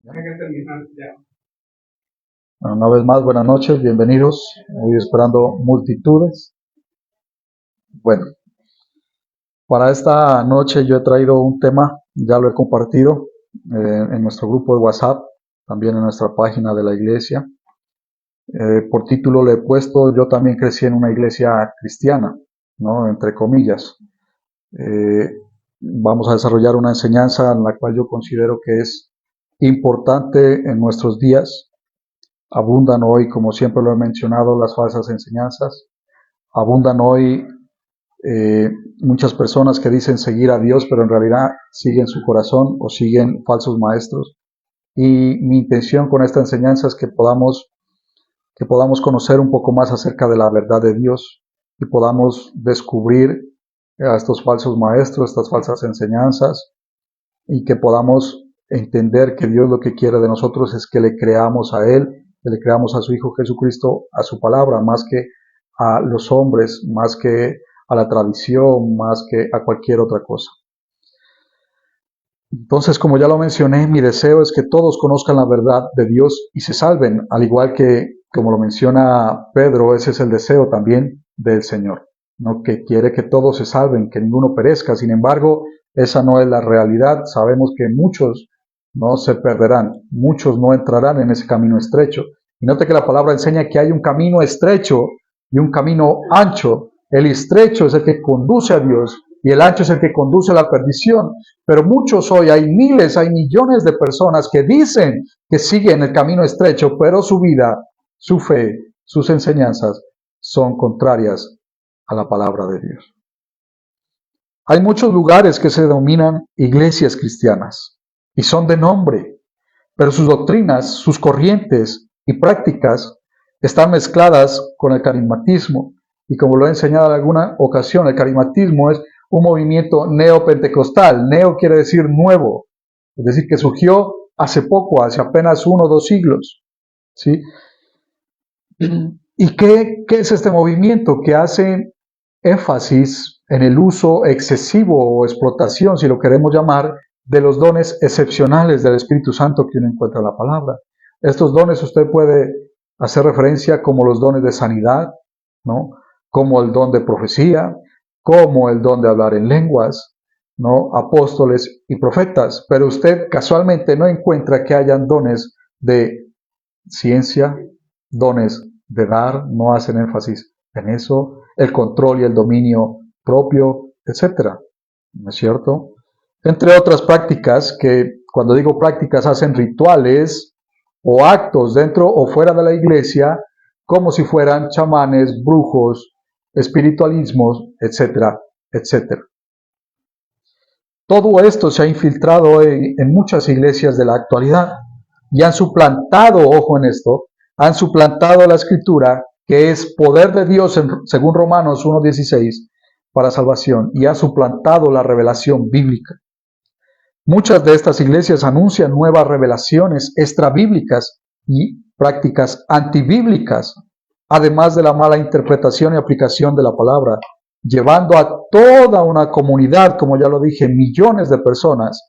Tiene que terminar ya. Bueno, una vez más, buenas noches, bienvenidos. Hoy esperando multitudes. Bueno, para esta noche yo he traído un tema, ya lo he compartido en nuestro grupo de WhatsApp, también en nuestra página de la iglesia. Por título le he puesto, yo también crecí en una iglesia cristiana, ¿no? Entre comillas. Eh, Vamos a desarrollar una enseñanza en la cual yo considero que es importante en nuestros días. Abundan hoy, como siempre lo he mencionado, las falsas enseñanzas. Abundan hoy eh, muchas personas que dicen seguir a Dios, pero en realidad siguen su corazón o siguen falsos maestros. Y mi intención con esta enseñanza es que podamos conocer un poco más acerca de la verdad de Dios y podamos descubrir a estos falsos maestros, estas falsas enseñanzas, y que podamos entender que Dios lo que quiere de nosotros es que le creamos a Él, que le creamos a su Hijo Jesucristo, a su palabra, más que a los hombres, más que a la tradición, más que a cualquier otra cosa. Entonces, como ya lo mencioné, mi deseo es que todos conozcan la verdad de Dios y se salven, al igual que, como lo menciona Pedro, ese es el deseo también del Señor, ¿no? Que quiere que todos se salven, que ninguno perezca. Sin embargo, esa no es la realidad. Sabemos que muchos no se perderán, muchos no entrarán en ese camino estrecho. Y note que la palabra enseña que hay un camino estrecho y un camino ancho. El estrecho es el que conduce a Dios y el ancho es el que conduce a la perdición. Pero muchos hoy, hay miles, hay millones de personas que dicen que siguen el camino estrecho, pero su vida, su fe, sus enseñanzas son contrarias a la palabra de Dios. Hay muchos lugares que se denominan iglesias cristianas y son de nombre, pero sus doctrinas, sus corrientes y prácticas están mezcladas con el carismatismo. Y como lo he enseñado en alguna ocasión, el carismatismo es un movimiento neopentecostal. Neo quiere decir nuevo, es decir, que surgió hace poco, hace apenas 1 o 2 siglos. ¿Sí? ¿Y qué es este movimiento? Que hace énfasis en el uso excesivo o explotación, si lo queremos llamar, de los dones excepcionales del Espíritu Santo que uno encuentra en la palabra. Estos dones usted puede hacer referencia como los dones de sanidad, ¿no? Como el don de profecía, como el don de hablar en lenguas, ¿no? Apóstoles y profetas, pero usted casualmente no encuentra que hayan dones de ciencia, dones de dar, no hacen énfasis en eso, el control y el dominio propio, etcétera, ¿no es cierto? Entre otras prácticas que, cuando digo prácticas, hacen rituales o actos dentro o fuera de la iglesia, como si fueran chamanes, brujos, espiritualismos, etcétera, etcétera. Todo esto se ha infiltrado en muchas iglesias de la actualidad y han suplantado, ojo en esto, han suplantado la escritura, que es poder de Dios, según Romanos 1:16, para salvación, y ha suplantado la revelación bíblica. Muchas de estas iglesias anuncian nuevas revelaciones extrabíblicas y prácticas antibíblicas, además de la mala interpretación y aplicación de la palabra, llevando a toda una comunidad, como ya lo dije, millones de personas,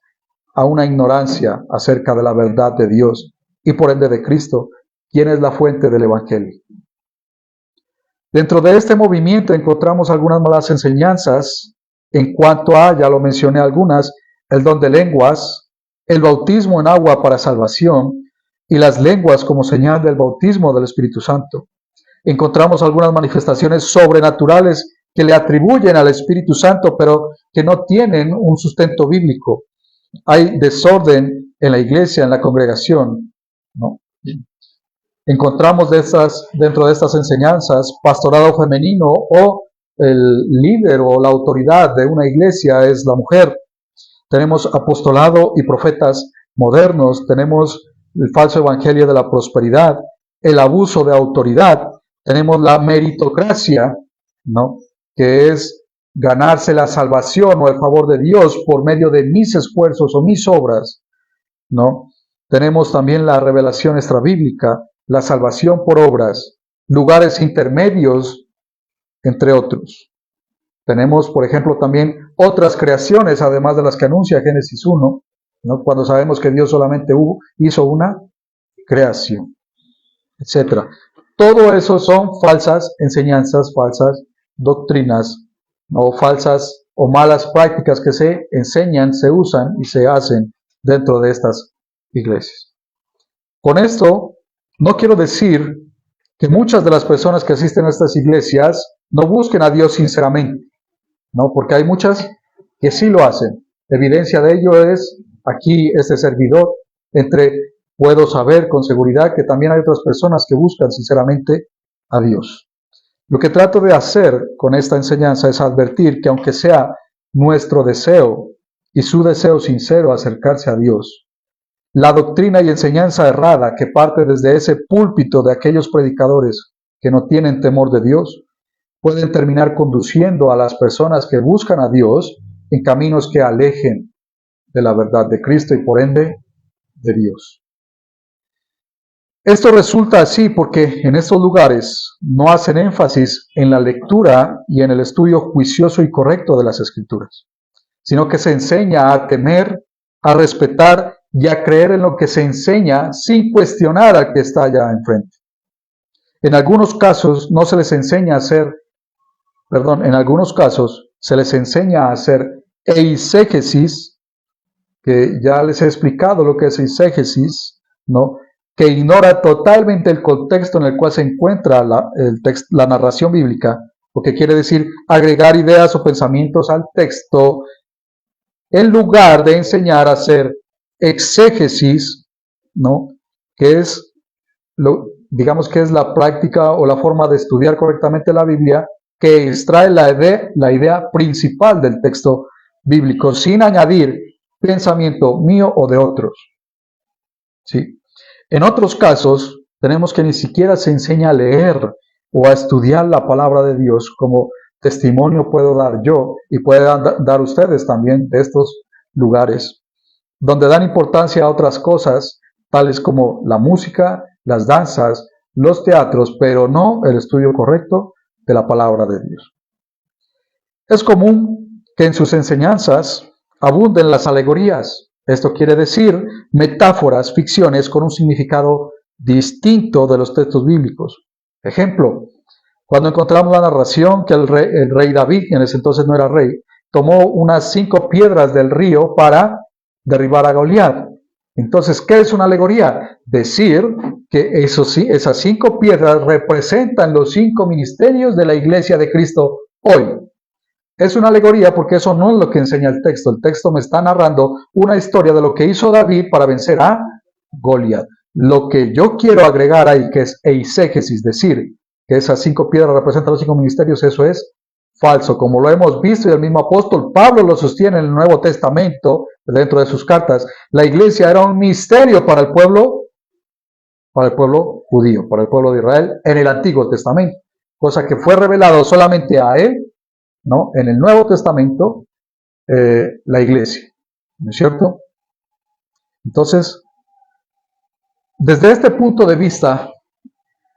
a una ignorancia acerca de la verdad de Dios y por ende de Cristo, quien es la fuente del Evangelio. Dentro de este movimiento encontramos algunas malas enseñanzas en cuanto a, ya lo mencioné algunas, el don de lenguas, el bautismo en agua para salvación y las lenguas como señal del bautismo del Espíritu Santo. Encontramos algunas manifestaciones sobrenaturales que le atribuyen al Espíritu Santo, pero que no tienen un sustento bíblico. Hay desorden en la iglesia, en la congregación, ¿no? Encontramos dentro de estas enseñanzas pastorado femenino o el líder o la autoridad de una iglesia es la mujer. Tenemos apostolado y profetas modernos, tenemos el falso evangelio de la prosperidad, el abuso de autoridad, tenemos la meritocracia, ¿no? Que es ganarse la salvación o el favor de Dios por medio de mis esfuerzos o mis obras, ¿no? Tenemos también la revelación extrabíblica, la salvación por obras, lugares intermedios, entre otros. Tenemos, por ejemplo, también otras creaciones, además de las que anuncia Génesis 1, ¿no? Cuando sabemos que Dios solamente hizo una creación, etcétera. Todo eso son falsas enseñanzas, falsas doctrinas, o falsas o malas prácticas que se enseñan, se usan y se hacen dentro de estas iglesias. Con esto, no quiero decir que muchas de las personas que asisten a estas iglesias no busquen a Dios sinceramente, ¿no? Porque hay muchas que sí lo hacen. Evidencia de ello es aquí este servidor. Puedo saber con seguridad que también hay otras personas que buscan sinceramente a Dios. Lo que trato de hacer con esta enseñanza es advertir que aunque sea nuestro deseo y su deseo sincero acercarse a Dios, la doctrina y enseñanza errada que parte desde ese púlpito de aquellos predicadores que no tienen temor de Dios, pueden terminar conduciendo a las personas que buscan a Dios en caminos que alejen de la verdad de Cristo y por ende de Dios. Esto resulta así porque en estos lugares no hacen énfasis en la lectura y en el estudio juicioso y correcto de las Escrituras, sino que se enseña a temer, a respetar y a creer en lo que se enseña sin cuestionar al que está allá enfrente. En algunos casos no se les enseña a hacer, en algunos casos se les enseña a hacer eisegesis, que ya les he explicado lo que es eisegesis, ¿no? Que ignora totalmente el contexto en el cual se encuentra la narración bíblica, lo que quiere decir agregar ideas o pensamientos al texto, en lugar de enseñar a hacer exégesis, ¿no? Que es, digamos que es la práctica o la forma de estudiar correctamente la Biblia, que extrae la idea principal del texto bíblico, sin añadir pensamiento mío o de otros. ¿Sí? En otros casos, tenemos que ni siquiera se enseña a leer o a estudiar la palabra de Dios, como testimonio puedo dar yo y pueden dar ustedes también de estos lugares, donde dan importancia a otras cosas, tales como la música, las danzas, los teatros, pero no el estudio correcto de la palabra de Dios. Es común que en sus enseñanzas abunden las alegorías. Esto quiere decir metáforas, ficciones con un significado distinto de los textos bíblicos. Ejemplo, cuando encontramos la narración que el rey David, que en ese entonces no era rey, tomó unas 5 piedras del río para derribar a Goliat. Entonces, ¿qué es una alegoría? Decir que esas 5 piedras representan los 5 ministerios de la iglesia de Cristo hoy. Es una alegoría porque eso no es lo que enseña el texto. El texto me está narrando una historia de lo que hizo David para vencer a Goliat. Lo que yo quiero agregar ahí, que es eisegesis, decir que esas 5 piedras representan los 5 ministerios, eso es falso. Como lo hemos visto y el mismo apóstol Pablo lo sostiene en el Nuevo Testamento, dentro de sus cartas, la iglesia era un misterio para el pueblo judío, para el pueblo de Israel en el Antiguo Testamento, cosa que fue revelado solamente a él, ¿no? En el Nuevo Testamento, la iglesia, ¿no es cierto? Entonces, desde este punto de vista,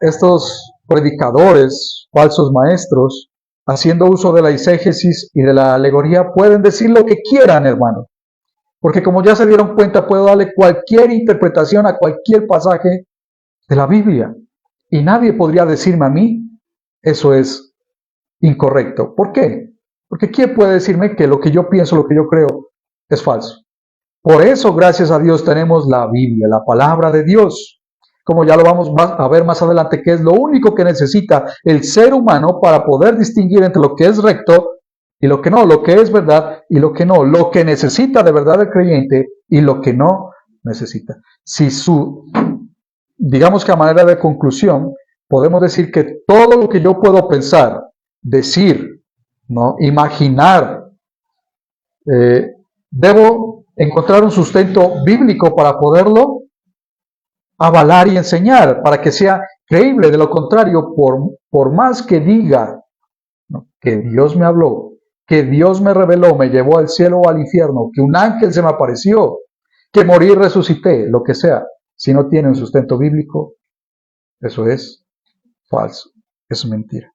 estos predicadores, falsos maestros, haciendo uso de la eisegesis y de la alegoría, pueden decir lo que quieran, hermano. Porque como ya se dieron cuenta, puedo darle cualquier interpretación a cualquier pasaje de la Biblia. Y nadie podría decirme a mí, eso es incorrecto. ¿Por qué? Porque ¿quién puede decirme que lo que yo pienso, lo que yo creo, es falso? Por eso, gracias a Dios, tenemos la Biblia, la palabra de Dios. Como ya lo vamos a ver más adelante, que es lo único que necesita el ser humano para poder distinguir entre lo que es recto y lo que no, lo que es verdad y lo que no, lo que necesita de verdad el creyente y lo que no necesita. Digamos que a manera de conclusión, podemos decir que todo lo que yo puedo pensar, decir, ¿no? Imaginar, debo encontrar un sustento bíblico para poderlo avalar y enseñar, para que sea creíble. De lo contrario, por más que diga, ¿no?, que Dios me habló, que Dios me reveló, me llevó al cielo o al infierno, que un ángel se me apareció, que morí y resucité, lo que sea, si no tiene un sustento bíblico, eso es falso, es mentira.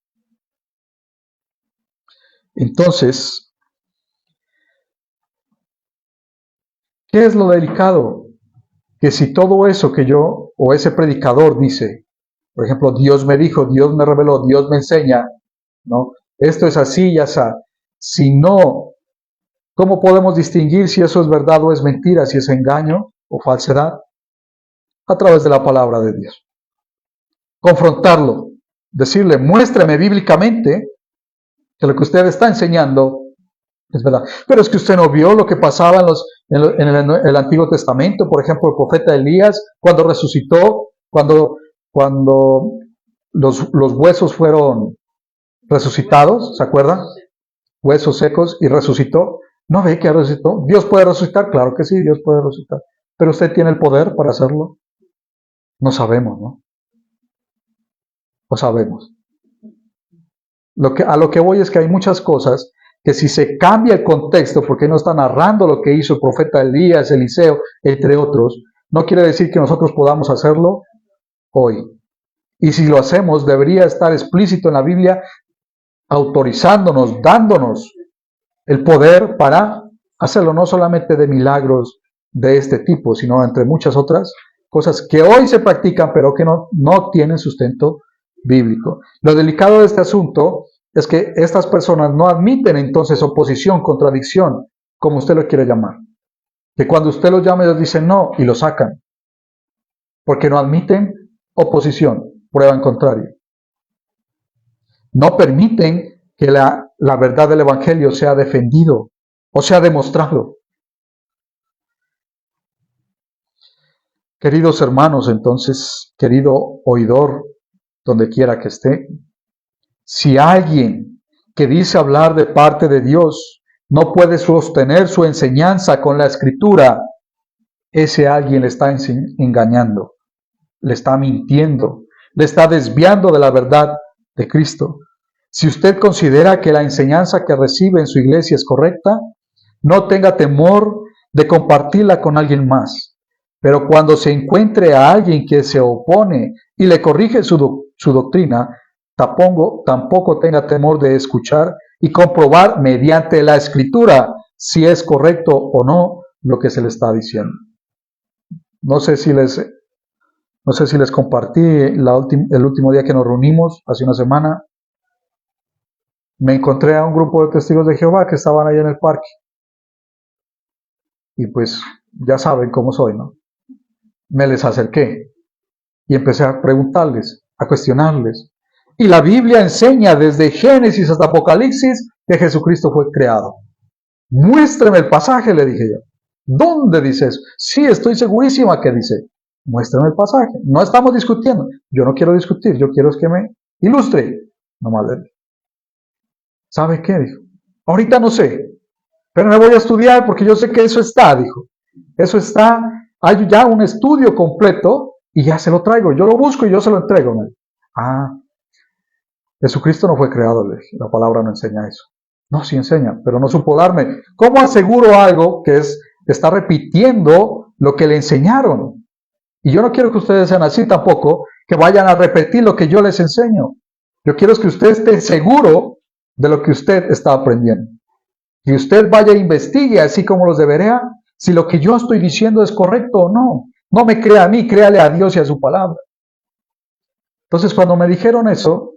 Entonces, ¿Qué es lo delicado? Que si todo eso que yo o ese predicador dice, por ejemplo, Dios me dijo, Dios me reveló, Dios me enseña, ¿no? Esto es así y así. Si no, ¿cómo podemos distinguir si eso es verdad o es mentira, si es engaño o falsedad? A través de la palabra de Dios. Confrontarlo, decirle, muéstrame bíblicamente que lo que usted está enseñando es verdad. Pero es que usted no vio lo que pasaba en el Antiguo Testamento, por ejemplo, el profeta Elías, cuando resucitó, cuando los huesos fueron resucitados, ¿se acuerdan? Huesos secos y resucitó. ¿No ve que resucitó? ¿Dios puede resucitar? Claro que sí, Dios puede resucitar. ¿Pero usted tiene el poder para hacerlo? No sabemos, ¿no? No sabemos. A lo que voy es que hay muchas cosas que si se cambia el contexto, porque no está narrando lo que hizo el profeta Elías, Eliseo, entre otros, no quiere decir que nosotros podamos hacerlo hoy. Y si lo hacemos, debería estar explícito en la Biblia, autorizándonos, dándonos el poder para hacerlo, no solamente de milagros de este tipo, sino entre muchas otras cosas que hoy se practican, pero que no tienen sustento bíblico. Lo delicado de este asunto es que estas personas no admiten entonces oposición, contradicción, como usted lo quiere llamar. Que cuando usted los llama, ellos dicen no y lo sacan. Porque no admiten oposición, prueba en contrario. No permiten que la verdad del Evangelio sea defendido o sea demostrado. Queridos hermanos, entonces, querido oidor, donde quiera que esté, si alguien que dice hablar de parte de Dios no puede sostener su enseñanza con la Escritura, ese alguien le está engañando, le está mintiendo, le está desviando de la verdad de Cristo. Si usted considera que la enseñanza que recibe en su iglesia es correcta, no tenga temor de compartirla con alguien más. Pero cuando se encuentre a alguien que se opone y le corrige su doctrina, tampoco tenga temor de escuchar y comprobar mediante la Escritura si es correcto o no lo que se le está diciendo. No sé si les compartí el último día que nos reunimos, hace una semana. Me encontré a un grupo de testigos de Jehová que estaban ahí en el parque. Y pues ya saben cómo soy, ¿no? Me les acerqué y empecé a preguntarles, a cuestionarles. Y la Biblia enseña desde Génesis hasta Apocalipsis que Jesucristo fue creado. Muéstrame el pasaje, le dije yo. ¿Dónde dice eso? Sí, estoy segurísima que dice. Muéstrame el pasaje. No estamos discutiendo. Yo no quiero discutir, yo quiero que me ilustre. Nomás le dije. ¿Sabe qué? Dijo. Ahorita no sé, pero me voy a estudiar porque yo sé que eso está, dijo. Eso está, hay ya un estudio completo y ya se lo traigo. Yo lo busco y yo se lo entrego. Jesucristo no fue creado, le dije. La palabra no enseña eso. No, sí enseña, pero no supo darme. ¿Cómo aseguro algo que está repitiendo lo que le enseñaron? Y yo no quiero que ustedes sean así tampoco, que vayan a repetir lo que yo les enseño. Yo quiero que usted esté seguro de lo que usted está aprendiendo. Que usted vaya e investigue, así como los debería, si lo que yo estoy diciendo es correcto o no. No me crea a mí, créale a Dios y a su palabra. Entonces, cuando me dijeron eso,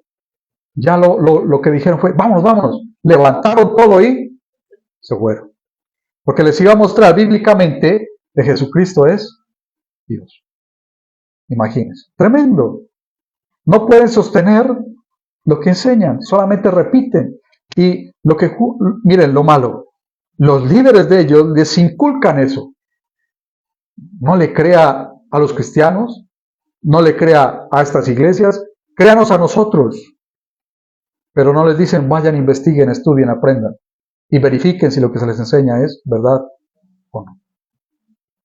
ya lo que dijeron fue, vámonos. Levantaron todo y se fueron. Porque les iba a mostrar bíblicamente que Jesucristo es Dios. Imagínense. Tremendo. No pueden sostener lo que enseñan, solamente repiten. Y miren lo malo, los líderes de ellos les inculcan eso. No le crea a los cristianos, no le crea a estas iglesias, créanos a nosotros. Pero no les dicen, vayan, investiguen, estudien, aprendan y verifiquen si lo que se les enseña es verdad o no.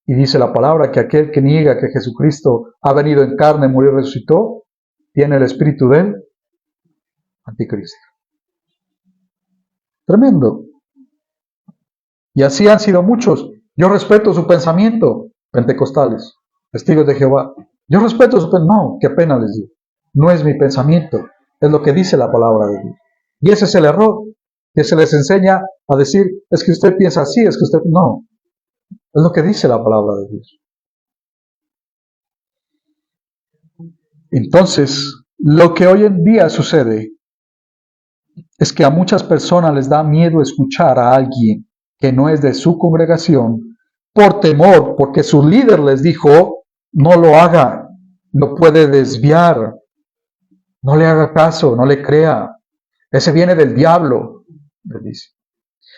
Y dice la palabra que aquel que niega que Jesucristo ha venido en carne, murió y resucitó, tiene el espíritu del anticristo. Tremendo. Y así han sido muchos. Yo respeto su pensamiento, pentecostales, testigos de Jehová. Yo respeto su pensamiento. No, qué pena les digo. No es mi pensamiento, es lo que dice la palabra de Dios. Y ese es el error, que se les enseña a decir, es que usted piensa así, es que usted no. Es lo que dice la palabra de Dios. Entonces, lo que hoy en día sucede es que a muchas personas les da miedo escuchar a alguien que no es de su congregación por temor, porque su líder les dijo, no lo haga, lo puede desviar, no le haga caso, no le crea, ese viene del diablo, les dice.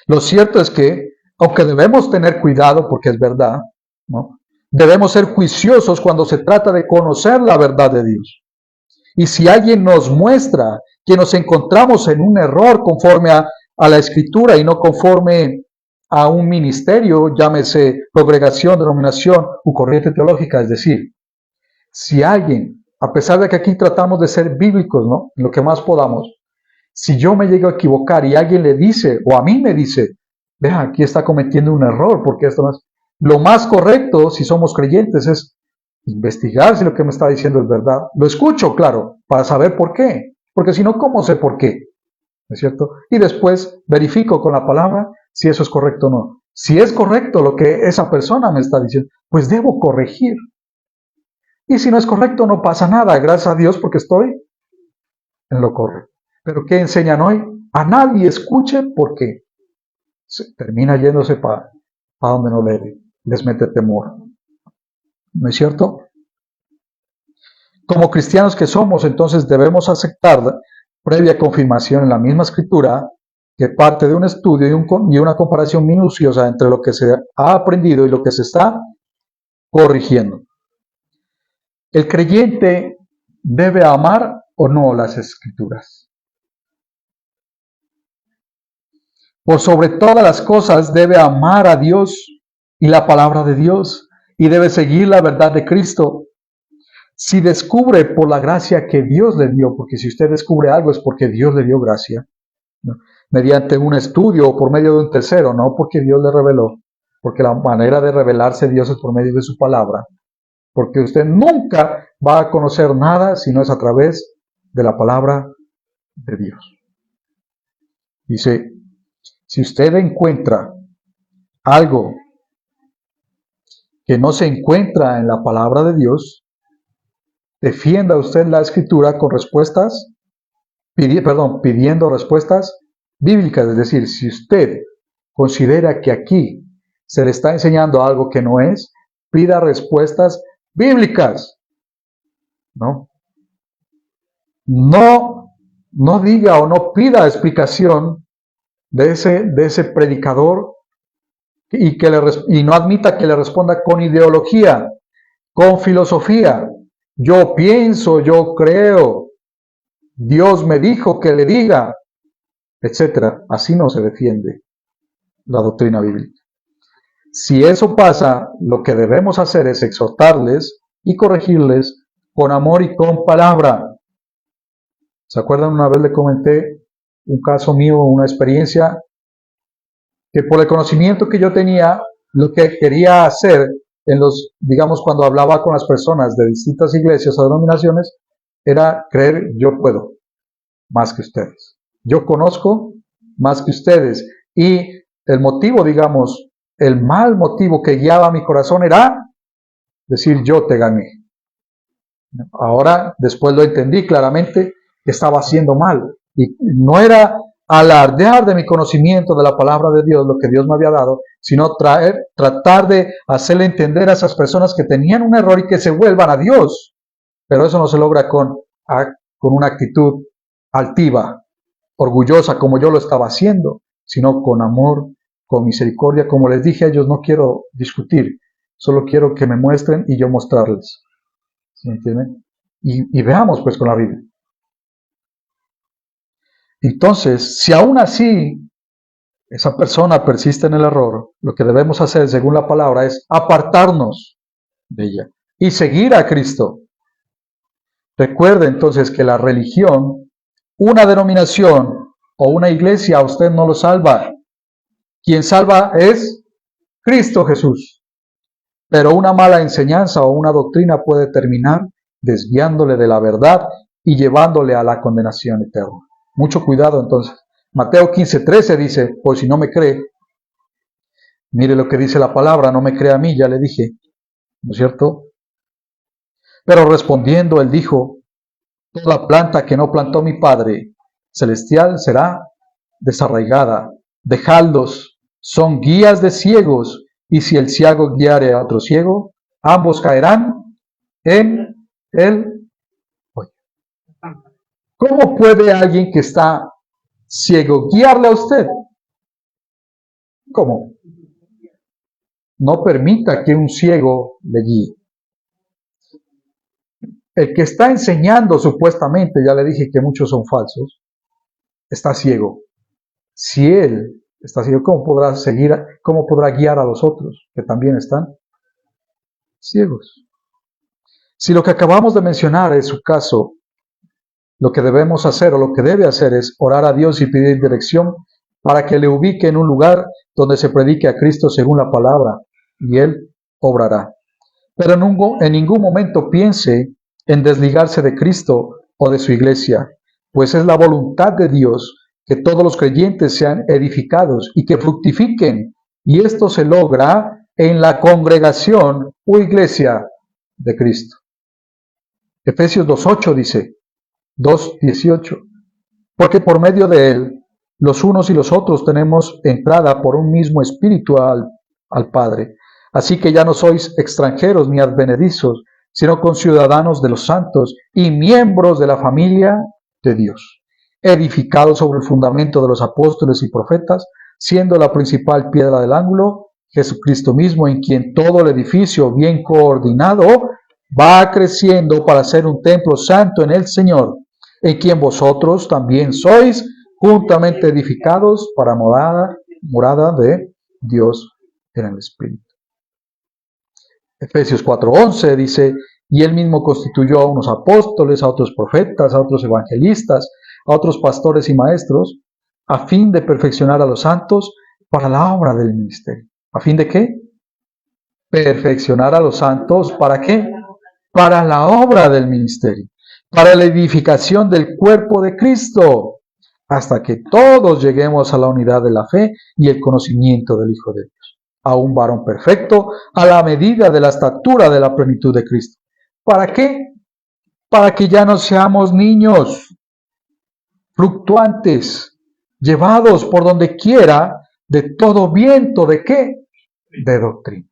Lo cierto es que, aunque debemos tener cuidado, porque es verdad, ¿no? Debemos ser juiciosos cuando se trata de conocer la verdad de Dios. Y si alguien nos muestra que nos encontramos en un error conforme a la Escritura y no conforme a un ministerio, llámese congregación, denominación u corriente teológica, es decir, si alguien, a pesar de que aquí tratamos de ser bíblicos, ¿no? En lo que más podamos, si yo me llego a equivocar y alguien le dice, o a mí me dice, vea, aquí está cometiendo un error, porque esto no es... Lo más correcto, si somos creyentes, es investigar si lo que me está diciendo es verdad. Lo escucho, claro, para saber por qué. Porque si no, ¿cómo sé por qué? ¿No es cierto? Y después verifico con la palabra si eso es correcto o no. Si es correcto lo que esa persona me está diciendo, pues debo corregir. Y si no es correcto, no pasa nada. Gracias a Dios porque estoy en lo correcto. Pero ¿qué enseñan hoy? A nadie escuche porque se termina yéndose para donde no les mete temor. ¿No es cierto? Como cristianos que somos, entonces debemos aceptar, previa confirmación en la misma Escritura, que parte de un estudio y una comparación minuciosa entre lo que se ha aprendido y lo que se está corrigiendo. ¿El creyente debe amar o no las Escrituras? Por sobre todas las cosas debe amar a Dios y la palabra de Dios y debe seguir la verdad de Cristo. Si descubre por la gracia que Dios le dio, porque si usted descubre algo es porque Dios le dio gracia, ¿no? Mediante un estudio o por medio de un tercero, no porque Dios le reveló, porque la manera de revelarse Dios es por medio de su palabra, porque usted nunca va a conocer nada si no es a través de la palabra de Dios. Dice, si usted encuentra algo que no se encuentra en la palabra de Dios, defienda usted la Escritura con respuestas, pidiendo respuestas bíblicas. Es decir, si usted considera que aquí se le está enseñando algo que no es, pida respuestas bíblicas. No diga o no pida explicación de ese predicador y no admita que le responda con ideología, con filosofía. Yo pienso, yo creo, Dios me dijo que le diga, etcétera. Así no se defiende la doctrina bíblica. Si eso pasa, lo que debemos hacer es exhortarles y corregirles con amor y con palabra. ¿Se acuerdan? Una vez le comenté un caso mío, una experiencia, que por el conocimiento que yo tenía, lo que quería hacer digamos, cuando hablaba con las personas de distintas iglesias o denominaciones, era creer yo puedo más que ustedes. Yo conozco más que ustedes. Y el motivo, digamos, el mal motivo que guiaba mi corazón era decir yo te gané. Ahora, después lo entendí claramente que estaba haciendo mal. Y no era alardear de mi conocimiento de la palabra de Dios, lo que Dios me había dado, sino tratar de hacerle entender a esas personas que tenían un error y que se vuelvan a Dios. Pero eso no se logra con una actitud altiva, orgullosa, como yo lo estaba haciendo, sino con amor, con misericordia. Como les dije a ellos, no quiero discutir, solo quiero que me muestren y yo mostrarles. ¿Sí me entienden? Y veamos pues con la Biblia. Entonces, si aún así esa persona persiste en el error, lo que debemos hacer según la palabra es apartarnos de ella y seguir a Cristo. Recuerde entonces que la religión, una denominación o una iglesia a usted no lo salva. Quien salva es Cristo Jesús. Pero una mala enseñanza o una doctrina puede terminar desviándole de la verdad y llevándole a la condenación eterna. Mucho cuidado entonces. Mateo 15:13 dice, pues si no me cree, Mire lo que dice la palabra, no me crea a mí, ya le dije, ¿no es cierto? Pero respondiendo, él dijo, toda planta que no plantó mi Padre Celestial será desarraigada. Dejadlos, son guías de ciegos, y si el ciego guiare a otro ciego, ambos caerán en el hoyo. ¿Cómo puede alguien que está ciego guiarle a usted? ¿Cómo? No permita que un ciego le guíe. El que está enseñando supuestamente, ya le dije que muchos son falsos, está ciego. Si él está ciego, ¿cómo podrá guiar a los otros que también están ciegos? Si lo que acabamos de mencionar es su caso, lo que debemos hacer o lo que debe hacer es orar a Dios y pedir dirección para que le ubique en un lugar donde se predique a Cristo según la palabra, y Él obrará. Pero en ningún momento piense en desligarse de Cristo o de su iglesia, pues es la voluntad de Dios que todos los creyentes sean edificados y que fructifiquen, y esto se logra en la congregación o iglesia de Cristo. Efesios 2:8 dice, 2:18, porque por medio de Él, los unos y los otros tenemos entrada por un mismo espíritu al Padre. Así que ya no sois extranjeros ni advenedizos, sino conciudadanos de los santos y miembros de la familia de Dios, edificados sobre el fundamento de los apóstoles y profetas, siendo la principal piedra del ángulo Jesucristo mismo, en quien todo el edificio bien coordinado va creciendo para ser un templo santo en el Señor, en quien vosotros también sois juntamente edificados para morada de Dios en el Espíritu. Efesios 4:11 dice, y él mismo constituyó a unos apóstoles, a otros profetas, a otros evangelistas, a otros pastores y maestros, a fin de perfeccionar a los santos para la obra del ministerio. ¿A fin de qué? Perfeccionar a los santos, ¿para qué? Para la obra del ministerio, para la edificación del cuerpo de Cristo, hasta que todos lleguemos a la unidad de la fe y el conocimiento del Hijo de Dios, a un varón perfecto, a la medida de la estatura de la plenitud de Cristo. ¿Para qué? Para que ya no seamos niños fluctuantes, llevados por donde quiera de todo viento, ¿de qué? De doctrina.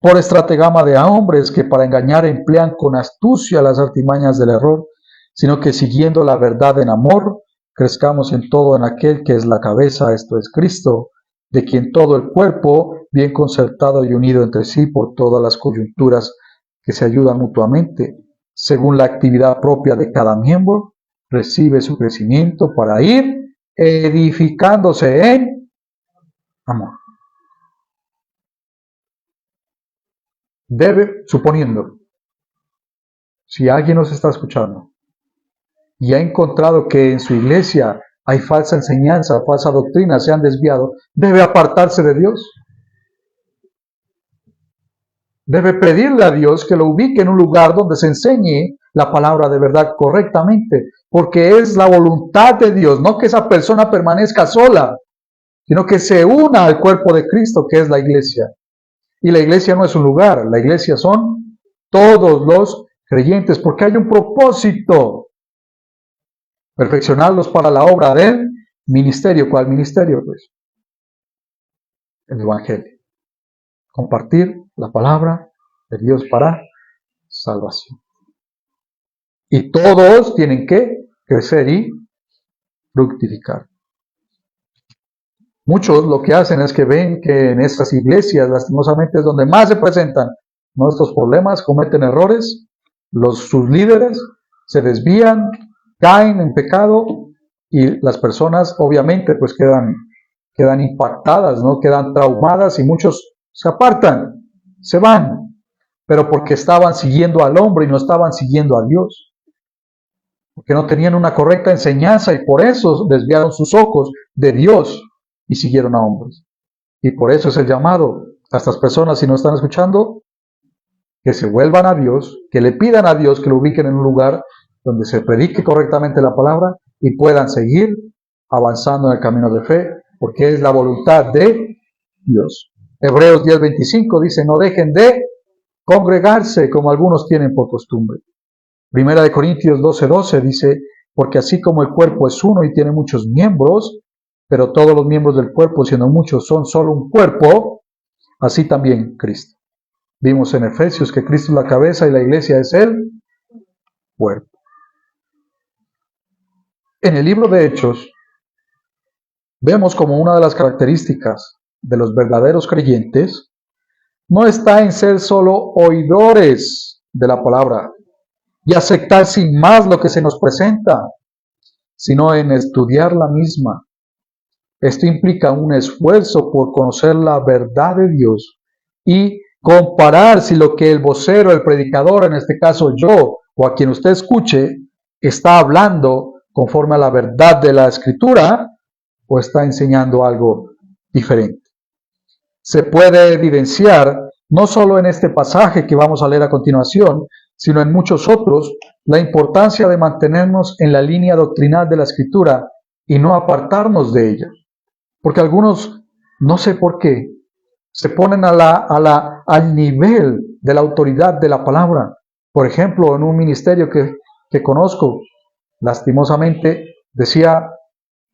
Por estratagema de hombres que para engañar emplean con astucia las artimañas del error, sino que siguiendo la verdad en amor, crezcamos en todo en aquel que es la cabeza, esto es Cristo, de quien todo el cuerpo, bien concertado y unido entre sí por todas las coyunturas que se ayudan mutuamente, según la actividad propia de cada miembro, recibe su crecimiento para ir edificándose en amor. Suponiendo, si alguien nos está escuchando y ha encontrado que en su iglesia hay falsa enseñanza, falsa doctrina, se han desviado, debe apartarse de Dios. Debe pedirle a Dios que lo ubique en un lugar donde se enseñe la palabra de verdad correctamente, porque es la voluntad de Dios, no que esa persona permanezca sola, sino que se una al cuerpo de Cristo, que es la iglesia. Y la iglesia no es un lugar, la iglesia son todos los creyentes, porque hay un propósito: perfeccionarlos para la obra del ministerio. ¿Cuál ministerio? Pues el Evangelio. Compartir la palabra de Dios para salvación. Y todos tienen que crecer y fructificar. Muchos lo que hacen es que ven que en estas iglesias, lastimosamente, es donde más se presentan nuestros problemas, cometen errores, sus líderes se desvían, caen en pecado y las personas obviamente pues quedan impactadas, ¿no? Quedan traumadas y muchos se apartan, se van, pero porque estaban siguiendo al hombre y no estaban siguiendo a Dios, porque no tenían una correcta enseñanza y por eso desviaron sus ojos de Dios y siguieron a hombres. Y por eso es el llamado a estas personas, si no están escuchando, que se vuelvan a Dios, que le pidan a Dios que lo ubiquen en un lugar donde se predique correctamente la palabra y puedan seguir avanzando en el camino de fe porque es la voluntad de Dios. Hebreos 10:25 dice, no dejen de congregarse como algunos tienen por costumbre. Primera de Corintios 12:12 dice, porque así como el cuerpo es uno y tiene muchos miembros, pero todos los miembros del cuerpo, siendo muchos, son solo un cuerpo, así también Cristo. Vimos en Efesios que Cristo es la cabeza y la iglesia es el cuerpo. En el libro de Hechos, vemos como una de las características de los verdaderos creyentes no está en ser solo oidores de la palabra y aceptar sin más lo que se nos presenta, sino en estudiar la misma. Esto implica un esfuerzo por conocer la verdad de Dios y comparar si lo que el vocero, el predicador, en este caso yo, o a quien usted escuche, está hablando conforme a la verdad de la Escritura o está enseñando algo diferente. Se puede evidenciar, no solo en este pasaje que vamos a leer a continuación, sino en muchos otros, la importancia de mantenernos en la línea doctrinal de la Escritura y no apartarnos de ella. Porque algunos, no sé por qué, se ponen al nivel de la autoridad de la palabra. Por ejemplo, en un ministerio que conozco, lastimosamente, decía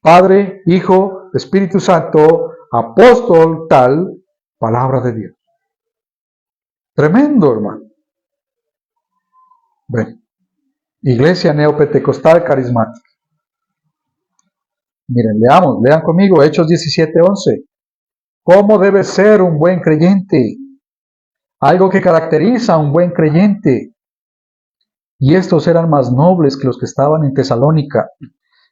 Padre, Hijo, Espíritu Santo, apóstol, tal, palabra de Dios. Tremendo, hermano. Bueno, Iglesia Neopentecostal Carismática. Miren, lean conmigo Hechos 17:11. ¿Cómo debe ser un buen creyente? Algo que caracteriza a un buen creyente. Y estos eran más nobles que los que estaban en Tesalónica,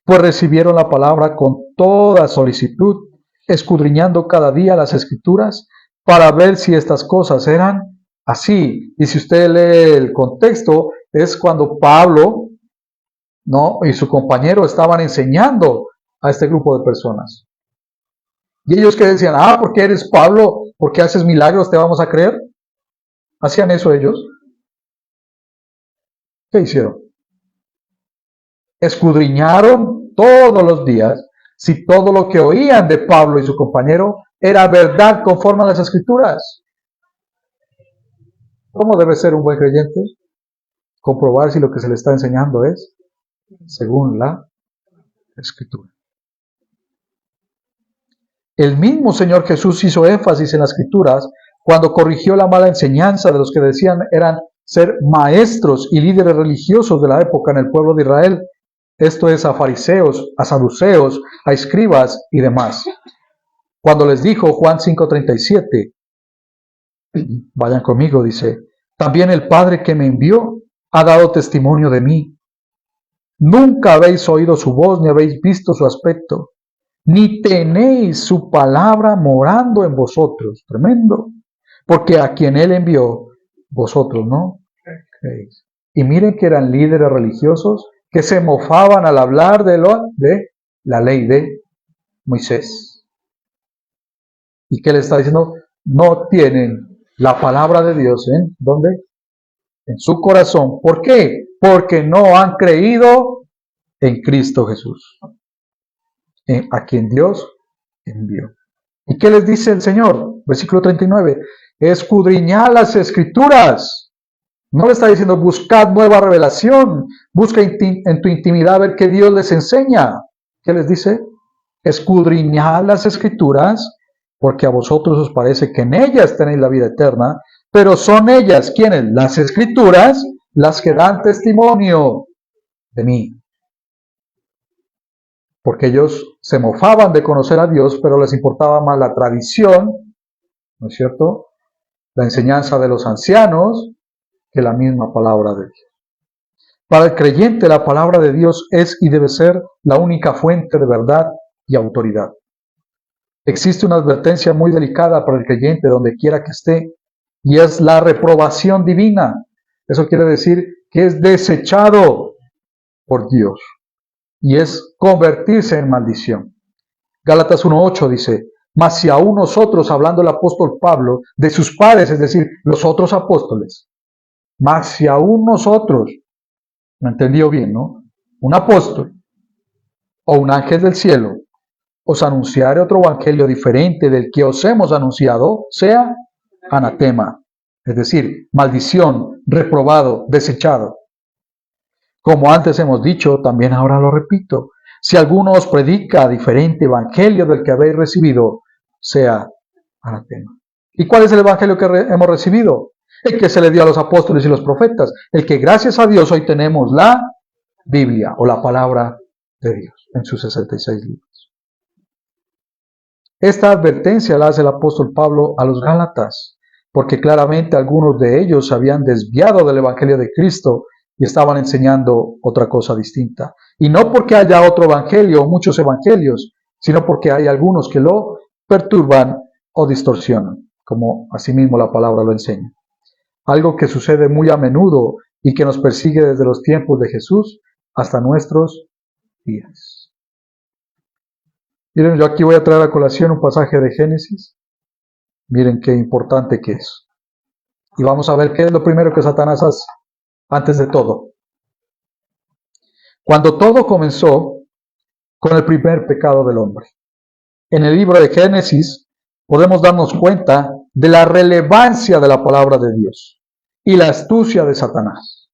pues recibieron la palabra con toda solicitud, escudriñando cada día las Escrituras para ver si estas cosas eran así. Y si usted lee el contexto, es cuando Pablo, ¿no?, y su compañero estaban enseñando a este grupo de personas. Y ellos que decían, porque eres Pablo, porque haces milagros, te vamos a creer. ¿Hacían eso ellos? ¿Qué hicieron? Escudriñaron todos los días si todo lo que oían de Pablo y su compañero era verdad conforme a las Escrituras. ¿Cómo debe ser un buen creyente? Comprobar si lo que se le está enseñando es según la Escritura. El mismo Señor Jesús hizo énfasis en las Escrituras cuando corrigió la mala enseñanza de los que decían eran ser maestros y líderes religiosos de la época en el pueblo de Israel. Esto es a fariseos, a saduceos, a escribas y demás. Cuando les dijo Juan 5:37, vayan conmigo, dice, también el Padre que me envió ha dado testimonio de mí. Nunca habéis oído su voz ni habéis visto su aspecto, ni tenéis su palabra morando en vosotros. Tremendo. Porque a quien él envió, vosotros no creéis. Y miren que eran líderes religiosos que se mofaban al hablar de la ley de Moisés. ¿Y qué le está diciendo? No tienen la palabra de Dios ¿en dónde? En su corazón. ¿Por qué? Porque no han creído en Cristo Jesús, a quien Dios envió. ¿Y qué les dice el Señor? Versículo 39. Escudriñad las Escrituras. No le está diciendo buscad nueva revelación. Busca en tu intimidad ver qué Dios les enseña. ¿Qué les dice? Escudriñad las Escrituras, porque a vosotros os parece que en ellas tenéis la vida eterna, pero son ellas, ¿quiénes? Las Escrituras, las que dan testimonio de mí. Porque ellos se mofaban de conocer a Dios, pero les importaba más la tradición, ¿no es cierto?, la enseñanza de los ancianos, que la misma palabra de Dios. Para el creyente, la palabra de Dios es y debe ser la única fuente de verdad y autoridad. Existe una advertencia muy delicada para el creyente donde quiera que esté, y es la reprobación divina. Eso quiere decir que es desechado por Dios, y es convertirse en maldición. Gálatas 1:8 dice, mas si aún nosotros, hablando el apóstol Pablo, de sus padres, es decir, los otros apóstoles, mas si aún nosotros, ¿me entendió bien, no? Un apóstol, o un ángel del cielo, os anunciare otro evangelio diferente del que os hemos anunciado, sea anatema, es decir, maldición, reprobado, desechado. Como antes hemos dicho, también ahora lo repito, si alguno os predica diferente evangelio del que habéis recibido, sea anatema. ¿Y cuál es el evangelio que hemos recibido? El que se le dio a los apóstoles y los profetas, el que gracias a Dios hoy tenemos la Biblia o la palabra de Dios en sus 66 libros. Esta advertencia la hace el apóstol Pablo a los Gálatas, porque claramente algunos de ellos se habían desviado del evangelio de Cristo y estaban enseñando otra cosa distinta. Y no porque haya otro evangelio o muchos evangelios, sino porque hay algunos que lo perturban o distorsionan, como asimismo la palabra lo enseña. Algo que sucede muy a menudo y que nos persigue desde los tiempos de Jesús hasta nuestros días. Miren, yo aquí voy a traer a colación un pasaje de Génesis. Miren qué importante que es. Y vamos a ver qué es lo primero que Satanás hace, antes de todo. Cuando todo comenzó con el primer pecado del hombre. En el libro de Génesis podemos darnos cuenta de la relevancia de la palabra de Dios y la astucia de Satanás.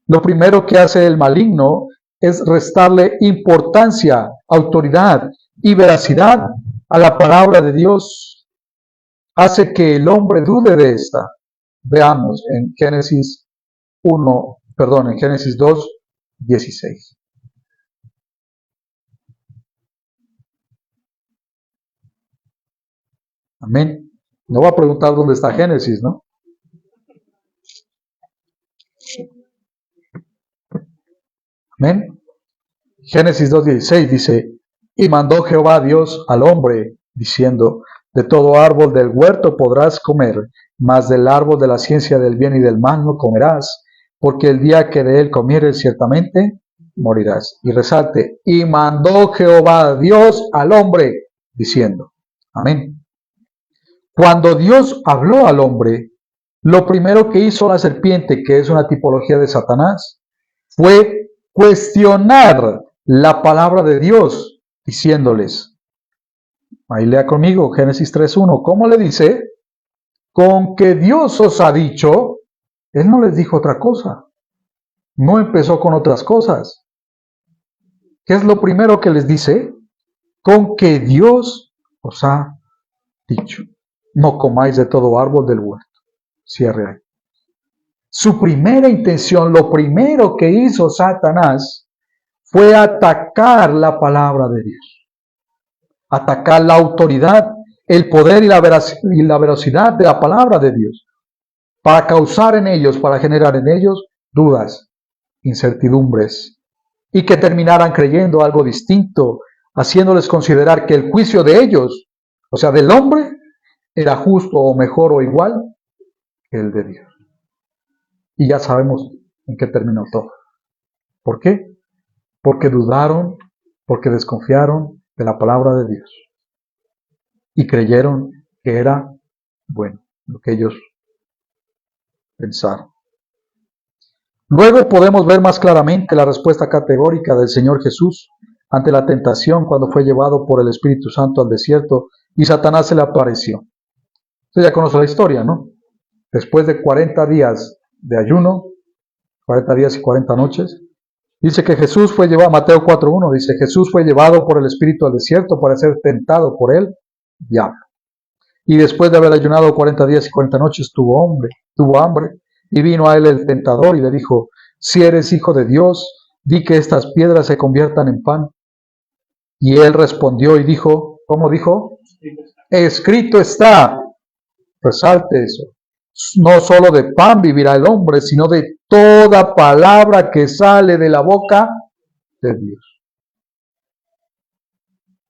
Lo primero que hace el maligno es restarle importancia, autoridad y veracidad a la palabra de Dios. Hace que el hombre dude de esta. Veamos en Génesis 2, 16. Amén. No voy a preguntar dónde está Génesis, ¿no? Amén. Génesis 2:16 dice, y mandó Jehová Dios al hombre, diciendo, de todo árbol del huerto podrás comer, mas del árbol de la ciencia del bien y del mal no comerás, porque el día que de él comieres ciertamente morirás. Y resalte, y mandó Jehová Dios al hombre, diciendo, amén. Cuando Dios habló al hombre, lo primero que hizo la serpiente, que es una tipología de Satanás, fue cuestionar la palabra de Dios, diciéndoles, ahí lea conmigo, Génesis 3:1, ¿cómo le dice? Con que Dios os ha dicho, Él no les dijo otra cosa, no empezó con otras cosas. ¿Qué es lo primero que les dice? Con que Dios os ha dicho, no comáis de todo árbol del huerto. Cierre ahí. Su primera intención, lo primero que hizo Satanás, fue atacar la palabra de Dios. Atacar la autoridad, el poder y la veracidad de la palabra de Dios. Para causar en ellos, para generar en ellos dudas, incertidumbres. Y que terminaran creyendo algo distinto, haciéndoles considerar que el juicio de ellos, o sea, del hombre, era justo o mejor o igual que el de Dios. Y ya sabemos en qué terminó todo. ¿Por qué? Porque dudaron, porque desconfiaron de la palabra de Dios. Y creyeron que era bueno lo que ellos pensaron. Luego podemos ver más claramente la respuesta categórica del Señor Jesús ante la tentación cuando fue llevado por el Espíritu Santo al desierto y Satanás se le apareció. Usted ya conoce la historia, ¿no? Después de 40 días de ayuno, 40 días y 40 noches, dice que Jesús fue llevado, Mateo 4:1 dice, Jesús fue llevado por el Espíritu al desierto para ser tentado por el diablo. Y después de haber ayunado 40 días y 40 noches tuvo hambre, y vino a él el tentador y le dijo, si eres hijo de Dios, di que estas piedras se conviertan en pan. Y él respondió y dijo, ¿cómo dijo? Escrito está, resalte eso. No solo de pan vivirá el hombre, sino de toda palabra que sale de la boca de Dios.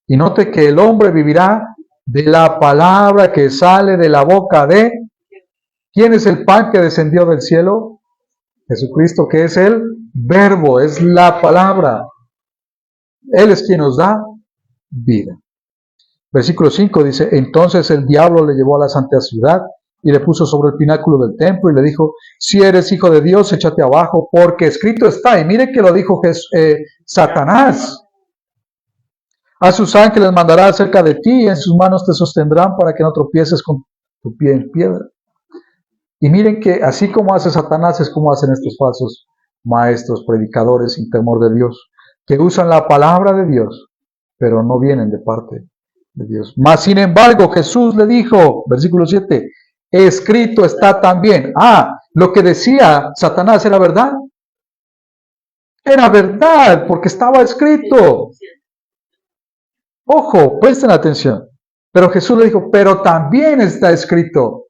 Y note que el hombre vivirá de la palabra que sale de la boca de... ¿Quién es el pan que descendió del cielo? Jesucristo, que es el verbo, es la palabra. Él es quien nos da vida. Versículo 5 dice, entonces el diablo le llevó a la santa ciudad y le puso sobre el pináculo del templo y le dijo, si eres hijo de Dios, échate abajo, porque escrito está. Y mire que lo dijo Satanás. A sus ángeles mandará acerca de ti y en sus manos te sostendrán para que no tropieces con tu pie en piedra. Y miren que así como hace Satanás es como hacen estos falsos maestros, predicadores sin temor de Dios, que usan la palabra de Dios, pero no vienen de parte de Dios. Mas sin embargo Jesús le dijo, versículo 7, escrito está también. Lo que decía Satanás era verdad. Era verdad, porque estaba escrito. Ojo, presten atención. Pero Jesús le dijo, pero también está escrito.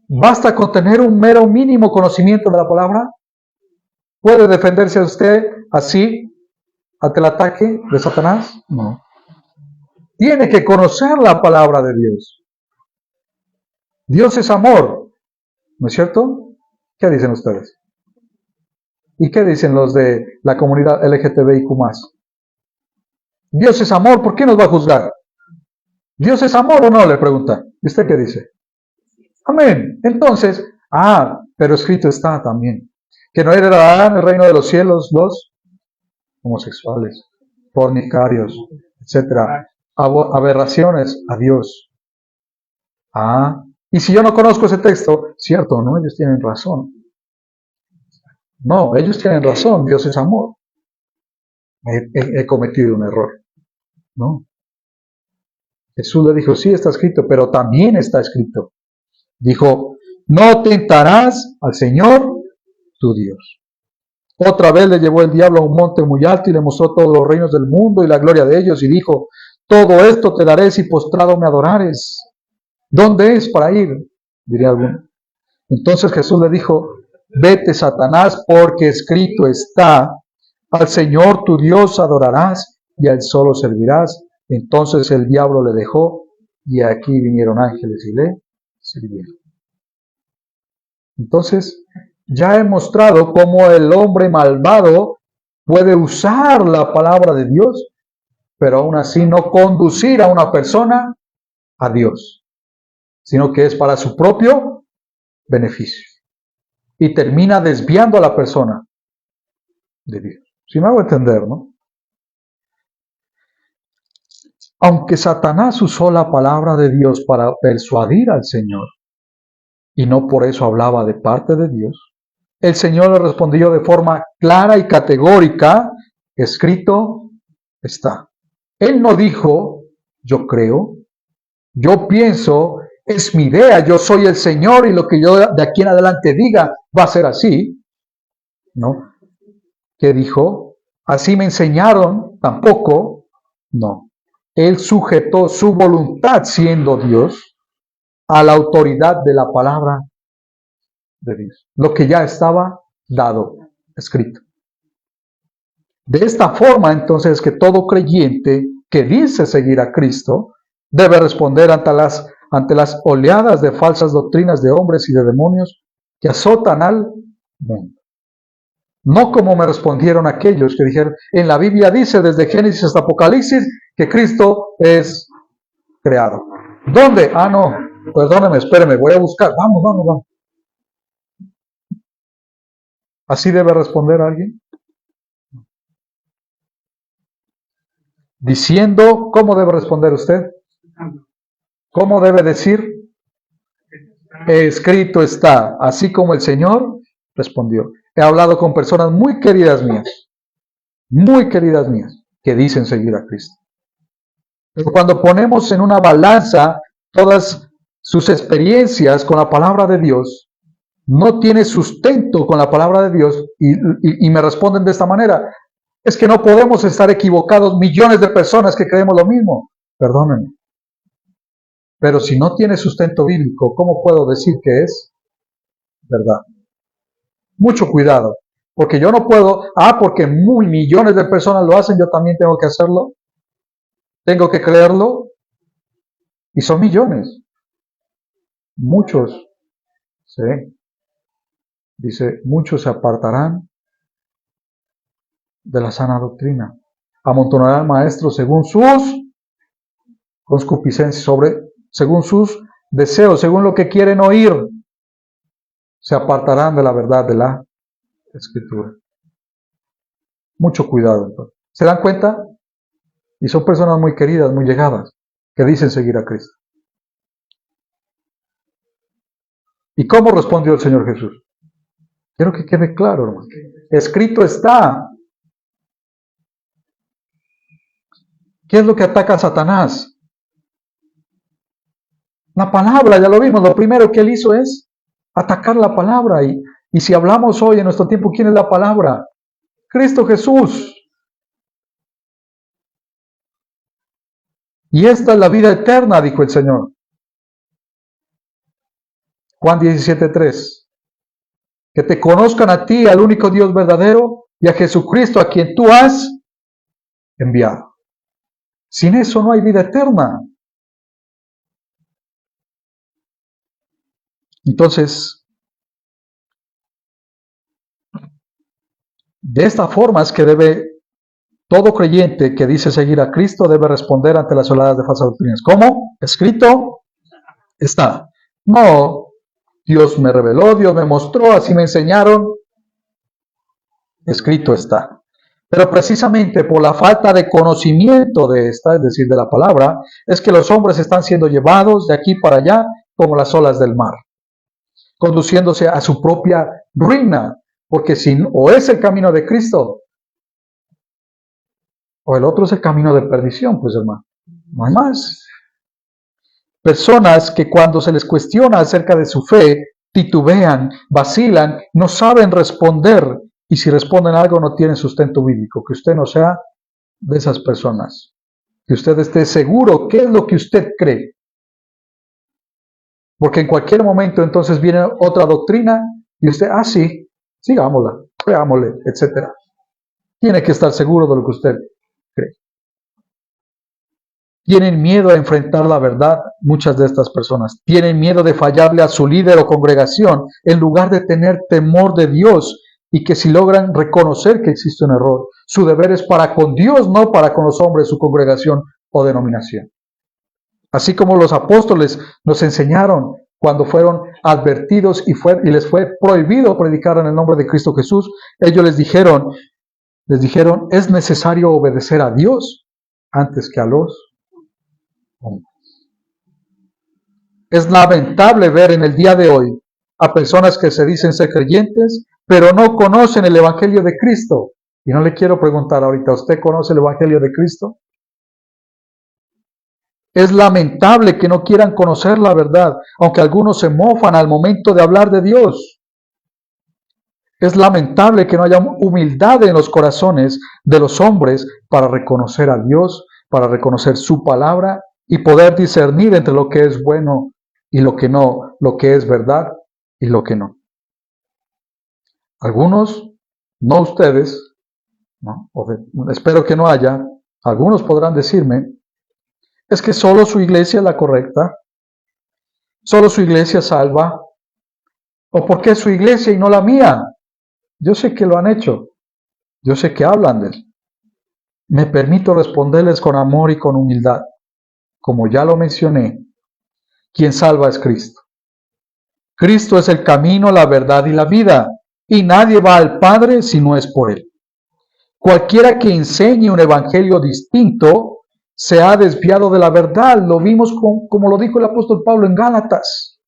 ¿Basta con tener un mero mínimo conocimiento de la palabra? ¿Puede defenderse usted así ante el ataque de Satanás? No. Tiene que conocer la palabra de Dios. Dios es amor, ¿no es cierto? ¿Qué dicen ustedes? ¿Y qué dicen los de la comunidad LGTBIQ+? Dios es amor, ¿por qué nos va a juzgar? ¿Dios es amor o no? Le pregunta. ¿Y usted qué dice? Amén. Entonces, pero escrito está también, que no heredarán el reino de los cielos los homosexuales, fornicarios, etcétera, aberraciones a Dios. Y si yo no conozco ese texto, cierto, no, ellos tienen razón. No, ellos tienen razón, Dios es amor. He cometido un error. No. Jesús le dijo, sí está escrito, pero también está escrito. Dijo, no tentarás al Señor tu Dios. Otra vez le llevó el diablo a un monte muy alto y le mostró todos los reinos del mundo y la gloria de ellos y dijo, todo esto te daré si postrado me adorares. ¿Dónde es para ir? Diría alguno. Entonces Jesús le dijo, vete Satanás, porque escrito está, al Señor tu Dios adorarás y a Él solo servirás. Entonces el diablo le dejó y aquí vinieron ángeles y le sirvieron. Entonces, ya he mostrado cómo el hombre malvado puede usar la palabra de Dios, pero aún así no conducir a una persona a Dios, sino que es para su propio beneficio. Y termina desviando a la persona de Dios. Si me hago entender, ¿no? Aunque Satanás usó la palabra de Dios para persuadir al Señor, y no por eso hablaba de parte de Dios, el Señor le respondió de forma clara y categórica, escrito está. Él no dijo, yo creo, yo pienso, es mi idea, yo soy el Señor y lo que yo de aquí en adelante diga va a ser así. ¿No? ¿Qué dijo? Así me enseñaron, tampoco. No. Él sujetó su voluntad, siendo Dios, a la autoridad de la palabra de Dios. Lo que ya estaba dado, escrito. De esta forma, entonces, que todo creyente que dice seguir a Cristo debe responder ante las oleadas de falsas doctrinas de hombres y de demonios que azotan al mundo. No como me respondieron aquellos que dijeron, en la Biblia dice desde Génesis hasta Apocalipsis que Cristo es creado. ¿Dónde? No, perdóneme, espéreme, voy a buscar. Vamos. ¿Así debe responder alguien? Diciendo, ¿cómo debe responder usted? ¿Cómo debe decir? Escrito está, así como el Señor respondió. He hablado con personas muy queridas mías, que dicen seguir a Cristo. Pero cuando ponemos en una balanza todas sus experiencias con la palabra de Dios, no tiene sustento con la palabra de Dios y me responden de esta manera, es que no podemos estar equivocados millones de personas que creemos lo mismo. Perdónenme. Pero si no tiene sustento bíblico, ¿cómo puedo decir que es verdad? Mucho cuidado, porque yo no puedo, porque millones de personas lo hacen, yo también tengo que hacerlo, tengo que creerlo, y son millones, muchos, ¿sí? Dice, muchos se apartarán de la sana doctrina, amontonarán maestros según sus concupiscencias, según sus deseos, según lo que quieren oír, se apartarán de la verdad de la Escritura. Mucho cuidado, entonces. ¿Se dan cuenta? Y son personas muy queridas, muy llegadas, que dicen seguir a Cristo. ¿Y cómo respondió el Señor Jesús? Quiero que quede claro, hermano. Escrito está. ¿Qué es lo que ataca a Satanás? La palabra, ya lo vimos. Lo primero que él hizo es atacar la palabra. Y si hablamos hoy en nuestro tiempo, ¿quién es la palabra? Cristo Jesús. Y esta es la vida eterna, dijo el Señor. Juan 17:3. Que te conozcan a ti, al único Dios verdadero, y a Jesucristo, a quien tú has enviado. Sin eso no hay vida eterna. Entonces, de esta forma es que debe todo creyente que dice seguir a Cristo debe responder ante las oleadas de falsas doctrinas. ¿Cómo? Escrito está. No, Dios me reveló, Dios me mostró, así me enseñaron. Escrito está. Pero precisamente por la falta de conocimiento de esta, es decir, de la palabra, es que los hombres están siendo llevados de aquí para allá como las olas del mar, conduciéndose a su propia ruina, porque si o es el camino de Cristo, o el otro es el camino de perdición, pues hermano, no hay más. Personas que cuando se les cuestiona acerca de su fe, titubean, vacilan, no saben responder, y si responden algo no tienen sustento bíblico. Que usted no sea de esas personas. Que usted esté seguro qué es lo que usted cree. Porque en cualquier momento entonces viene otra doctrina y usted, sí, sigámosla, creámosle, etc. Tiene que estar seguro de lo que usted cree. Tienen miedo a enfrentar la verdad, muchas de estas personas. Tienen miedo de fallarle a su líder o congregación en lugar de tener temor de Dios y que si logran reconocer que existe un error, su deber es para con Dios, no para con los hombres, su congregación o denominación. Así como los apóstoles nos enseñaron cuando fueron advertidos y les fue prohibido predicar en el nombre de Cristo Jesús, ellos les dijeron, es necesario obedecer a Dios antes que a los hombres. Es lamentable ver en el día de hoy a personas que se dicen ser creyentes, pero no conocen el Evangelio de Cristo. Y no le quiero preguntar ahorita, ¿usted conoce el Evangelio de Cristo? Es lamentable que no quieran conocer la verdad, aunque algunos se mofan al momento de hablar de Dios. Es lamentable que no haya humildad en los corazones de los hombres para reconocer a Dios, para reconocer su palabra y poder discernir entre lo que es bueno y lo que no, lo que es verdad y lo que no. Algunos, no ustedes, ¿no? Espero que no haya, algunos podrán decirme, es que solo su iglesia es la correcta, solo su iglesia salva, o ¿por qué su iglesia y no la mía? Yo sé que lo han hecho, yo sé que hablan de él. Me permito responderles con amor y con humildad. Como ya lo mencioné, quien salva es Cristo. Cristo es el camino, la verdad y la vida, y nadie va al Padre si no es por él. Cualquiera que enseñe un evangelio distinto se ha desviado de la verdad. Lo vimos como lo dijo el apóstol Pablo en Gálatas.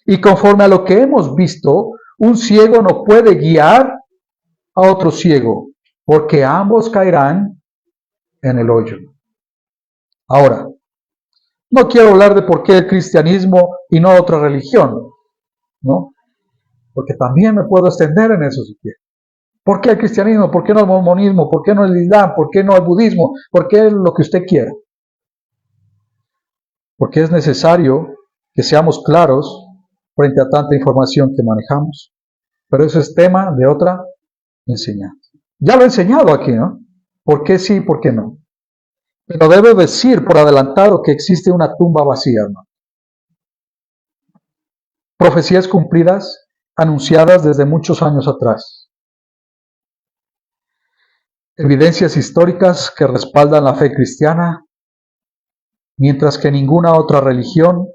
Y conforme a lo que hemos visto, un ciego no puede guiar a otro ciego, porque ambos caerán en el hoyo. Ahora, no quiero hablar de por qué el cristianismo y no otra religión, ¿no? Porque también me puedo extender en eso si quiero. ¿Por qué el cristianismo? ¿Por qué no el mormonismo? ¿Por qué no el islam? ¿Por qué no el budismo? ¿Por qué lo que usted quiera? Porque es necesario que seamos claros frente a tanta información que manejamos. Pero eso es tema de otra enseñanza. Ya lo he enseñado aquí, ¿no? ¿Por qué sí y por qué no? Pero debo decir por adelantado que existe una tumba vacía, ¿no? Profecías cumplidas, anunciadas desde muchos años atrás. Evidencias históricas que respaldan la fe cristiana, mientras que ninguna otra religión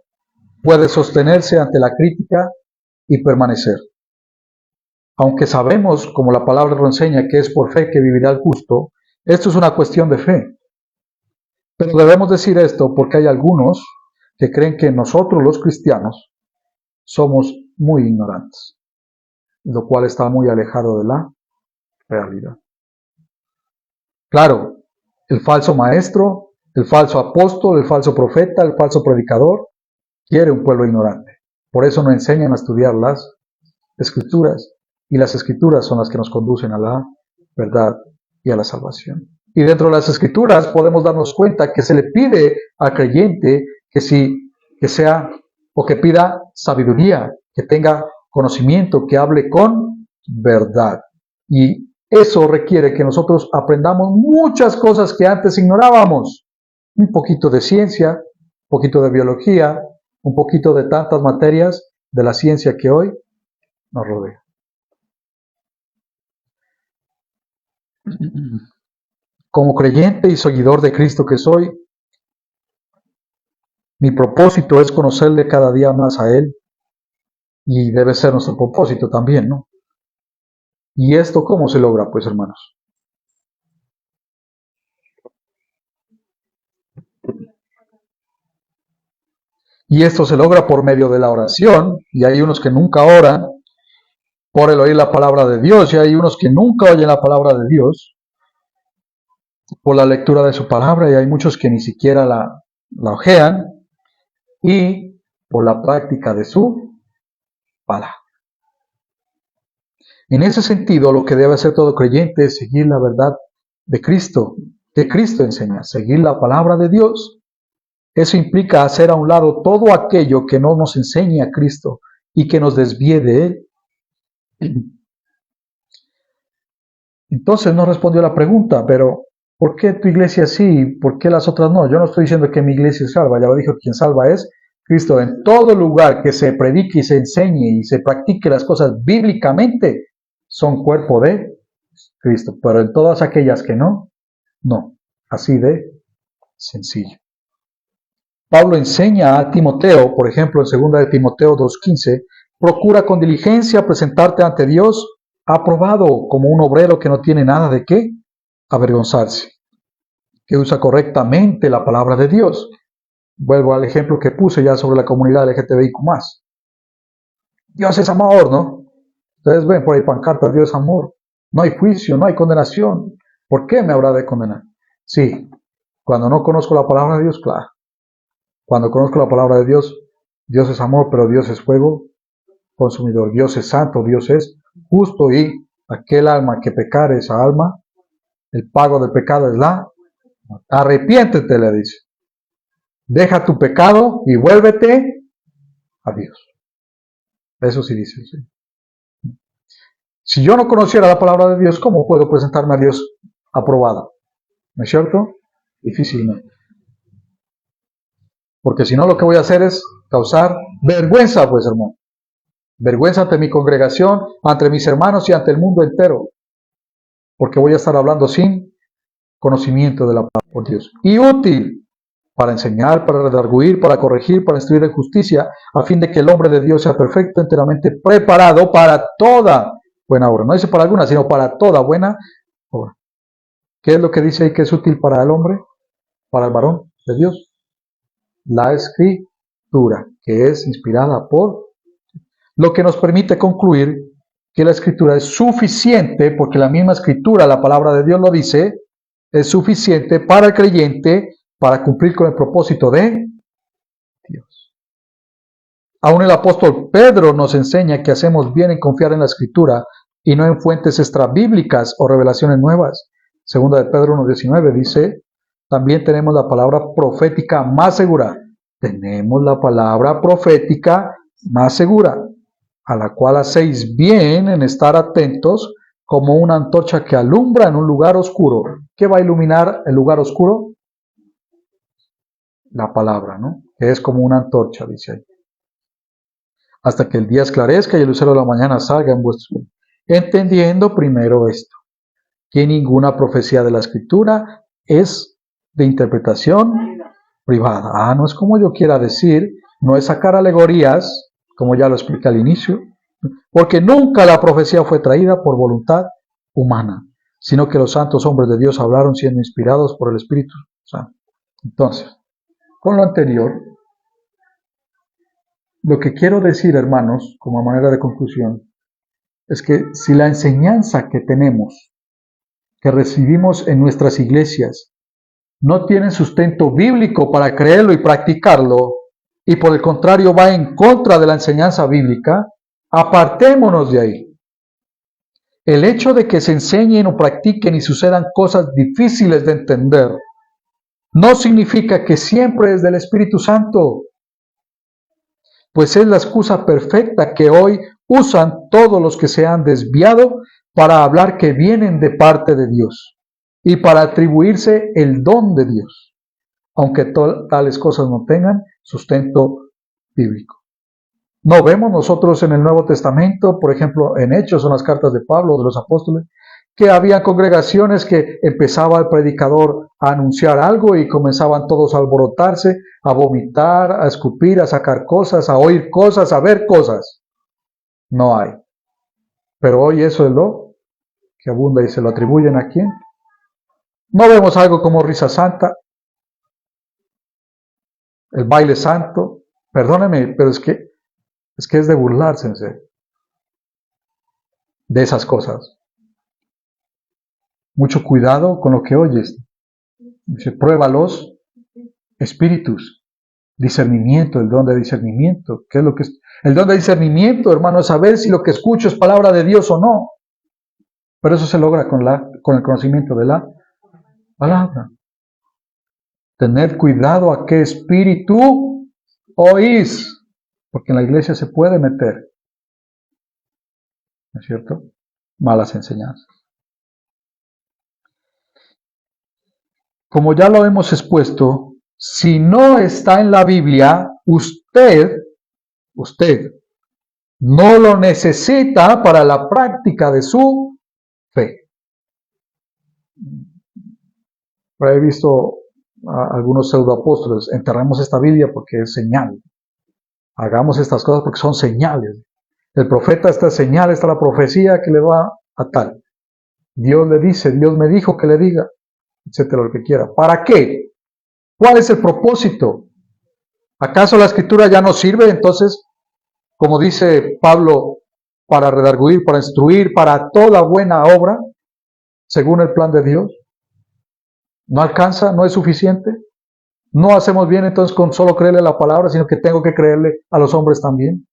puede sostenerse ante la crítica y permanecer. Aunque sabemos, como la palabra lo enseña, que es por fe que vivirá el justo, esto es una cuestión de fe. Pero debemos decir esto porque hay algunos que creen que nosotros los cristianos somos muy ignorantes, lo cual está muy alejado de la realidad. Claro, el falso maestro, el falso apóstol, el falso profeta, el falso predicador, quiere un pueblo ignorante. Por eso no enseñan a estudiar las escrituras, y las escrituras son las que nos conducen a la verdad y a la salvación. Y dentro de las escrituras podemos darnos cuenta que se le pide al creyente que sea o que pida sabiduría, que tenga conocimiento, que hable con verdad. Y eso requiere que nosotros aprendamos muchas cosas que antes ignorábamos. Un poquito de ciencia, un poquito de biología, un poquito de tantas materias de la ciencia que hoy nos rodea. Como creyente y seguidor de Cristo que soy, mi propósito es conocerle cada día más a Él, y debe ser nuestro propósito también, ¿no? ¿Y esto cómo se logra, pues, hermanos? Y esto se logra por medio de la oración, y hay unos que nunca oran por el oír la palabra de Dios, y hay unos que nunca oyen la palabra de Dios por la lectura de su palabra, y hay muchos que ni siquiera la ojean, y por la práctica de su palabra. En ese sentido, lo que debe hacer todo creyente es seguir la verdad de Cristo, que Cristo enseña, seguir la palabra de Dios. Eso implica hacer a un lado todo aquello que no nos enseñe a Cristo y que nos desvíe de Él. Entonces no respondió la pregunta, pero ¿por qué tu iglesia sí? ¿Por qué las otras no? Yo no estoy diciendo que mi iglesia salva, ya lo dijo, quien salva es Cristo. En todo lugar que se predique y se enseñe y se practique las cosas bíblicamente, son cuerpo de Cristo. Pero en todas aquellas que no, no. Así de sencillo. Pablo enseña a Timoteo, por ejemplo, en 2 de Timoteo 2:15, procura con diligencia presentarte ante Dios aprobado como un obrero que no tiene nada de qué avergonzarse, que usa correctamente la palabra de Dios. Vuelvo al ejemplo que puse ya sobre la comunidad LGTBIQ+. Dios es amor, ¿no? Ustedes ven por ahí pancartas, Dios es amor. No hay juicio, no hay condenación. ¿Por qué me habrá de condenar? Sí, cuando no conozco la palabra de Dios, claro. Cuando conozco la palabra de Dios, Dios es amor, pero Dios es fuego consumidor. Dios es santo, Dios es justo, y aquel alma que pecare, esa alma, el pago del pecado es la arrepiéntete, le dice. Deja tu pecado y vuélvete a Dios. Eso sí dice. ¿Sí? Si yo no conociera la palabra de Dios, ¿cómo puedo presentarme a Dios aprobada? ¿No es cierto? Difícilmente. Porque si no, lo que voy a hacer es causar vergüenza, pues, hermano. Vergüenza ante mi congregación, ante mis hermanos y ante el mundo entero. Porque voy a estar hablando sin conocimiento de la palabra de Dios. Y útil para enseñar, para redarguir, para corregir, para instruir en justicia, a fin de que el hombre de Dios sea perfecto, enteramente preparado para toda buena obra. No dice para alguna, sino para toda buena obra. ¿Qué es lo que dice ahí que es útil para el hombre? Para el varón de Dios. La escritura, que es inspirada por, lo que nos permite concluir que la escritura es suficiente, porque la misma escritura, la palabra de Dios lo dice, es suficiente para el creyente para cumplir con el propósito de Dios. Aún el apóstol Pedro nos enseña que hacemos bien en confiar en la escritura y no en fuentes extrabíblicas o revelaciones nuevas. Segunda de Pedro 1:19 dice, también tenemos la palabra profética más segura. Tenemos la palabra profética más segura, a la cual hacéis bien en estar atentos como una antorcha que alumbra en un lugar oscuro. ¿Qué va a iluminar el lugar oscuro? La palabra, ¿no? Que es como una antorcha, dice ahí. Hasta que el día esclarezca y el lucero de la mañana salga en vuestro. Entendiendo primero esto, que ninguna profecía de la Escritura es de interpretación privada. No es como yo quiera decir, no es sacar alegorías, como ya lo expliqué al inicio, porque nunca la profecía fue traída por voluntad humana, sino que los santos hombres de Dios hablaron siendo inspirados por el Espíritu Santo. Entonces, con lo anterior, lo que quiero decir, hermanos, como manera de conclusión, es que si la enseñanza que tenemos, que recibimos en nuestras iglesias, no tiene sustento bíblico para creerlo y practicarlo, y por el contrario va en contra de la enseñanza bíblica, apartémonos de ahí. El hecho de que se enseñen o practiquen y sucedan cosas difíciles de entender no significa que siempre es del Espíritu Santo, pues es la excusa perfecta que hoy usan todos los que se han desviado para hablar que vienen de parte de Dios y para atribuirse el don de Dios, aunque tales cosas no tengan sustento bíblico. No vemos nosotros en el Nuevo Testamento, por ejemplo, en Hechos o en las cartas de Pablo, de los apóstoles, que había congregaciones que empezaba el predicador a anunciar algo y comenzaban todos a alborotarse, a vomitar, a escupir, a sacar cosas, a oír cosas, a ver cosas. No hay. Pero hoy eso es lo que abunda y se lo atribuyen a quién. No vemos algo como risa santa, el baile santo. Perdóneme, pero es que es de burlarse en serio de esas cosas. Mucho cuidado con lo que oyes. Dice, prueba los espíritus. Discernimiento, el don de discernimiento. ¿Qué es lo que es? El don de discernimiento, hermano, es saber si lo que escucho es palabra de Dios o no. Pero eso se logra con el conocimiento de la palabra. Tener cuidado a qué espíritu oís. Porque en la iglesia se puede meter, ¿no es cierto?, malas enseñanzas. Como ya lo hemos expuesto, si no está en la Biblia, usted no lo necesita para la práctica de su fe. Pero he visto a algunos pseudoapóstoles, enterremos esta Biblia porque es señal. Hagamos estas cosas porque son señales. El profeta está señal, está la profecía que le va a tal. Dios le dice, Dios me dijo que le diga, etcétera, lo que quiera. ¿Para qué? ¿Cuál es el propósito? ¿Acaso la escritura ya no sirve? Entonces, como dice Pablo, para redarguir, para instruir, para toda buena obra, según el plan de Dios. ¿No alcanza? ¿No es suficiente? ¿No hacemos bien entonces con solo creerle la palabra, sino que tengo que creerle a los hombres también?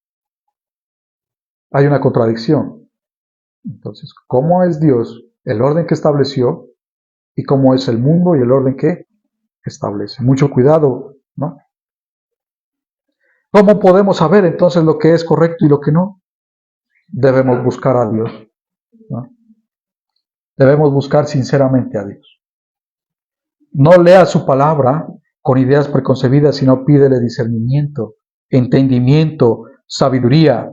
Hay una contradicción. Entonces, ¿cómo es Dios el orden que estableció y cómo es el mundo y el orden que establece? Mucho cuidado, ¿no? ¿Cómo podemos saber entonces lo que es correcto y lo que no? Debemos buscar a Dios, ¿no? Debemos buscar sinceramente a Dios. No lea su palabra con ideas preconcebidas, sino pídele discernimiento, entendimiento, sabiduría.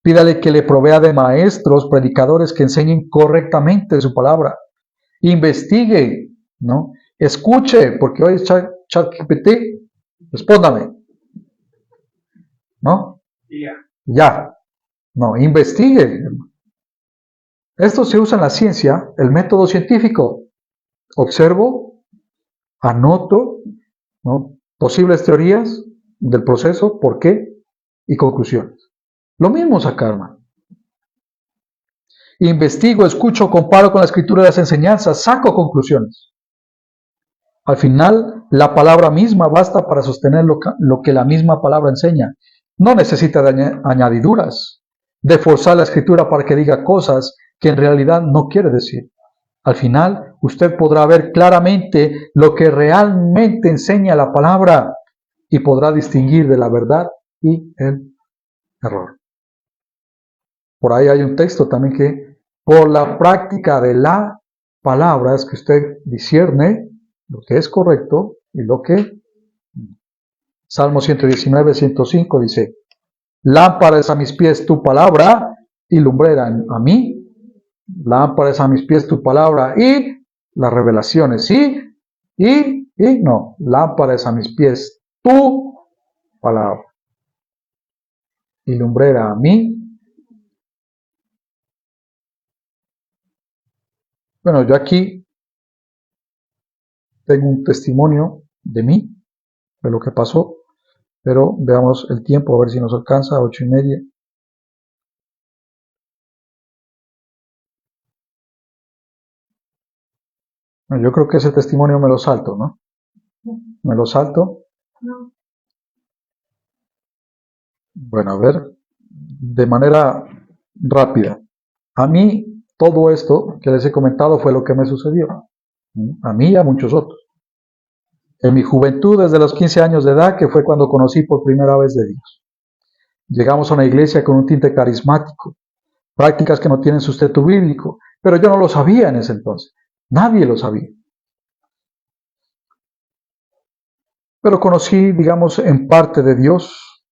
Pídale que le provea de maestros, predicadores que enseñen correctamente su palabra. Investigue, ¿no? Escuche, porque hoy es ChatGPT. Respóndame, ¿no? Ya. No, investigue. Esto se usa en la ciencia, el método científico. Observo, anoto, ¿no?, posibles teorías del proceso, por qué y conclusiones. Lo mismo acá, hermano. Investigo, escucho, comparo con la escritura de las enseñanzas, saco conclusiones. Al final, la palabra misma basta para sostener lo que la misma palabra enseña. No necesita de añadiduras, de forzar la escritura para que diga cosas que en realidad no quiere decir. Al final, usted podrá ver claramente lo que realmente enseña la palabra y podrá distinguir de la verdad y el error. Por ahí hay un texto también que por la práctica de la palabra es que usted discierne lo que es correcto y lo que... Salmo 119, 105 dice, lámpara es a mis pies tu palabra y lumbrera a mí. Lámpara es a mis pies tu palabra y las revelaciones. No, lámpara es a mis pies tu palabra y lumbrera a mí. Bueno, yo aquí tengo un testimonio de mí, de lo que pasó. Pero veamos el tiempo, a ver si nos alcanza, 8:30. Bueno, yo creo que ese testimonio me lo salto, ¿no? Me lo salto. Bueno, a ver, de manera rápida. A mí, todo esto que les he comentado fue lo que me sucedió. A mí y a muchos otros. En mi juventud, desde los 15 años de edad, que fue cuando conocí por primera vez de Dios. Llegamos a una iglesia con un tinte carismático, prácticas que no tienen sustento bíblico, pero yo no lo sabía en ese entonces. Nadie lo sabía. Pero conocí, digamos, en parte de Dios.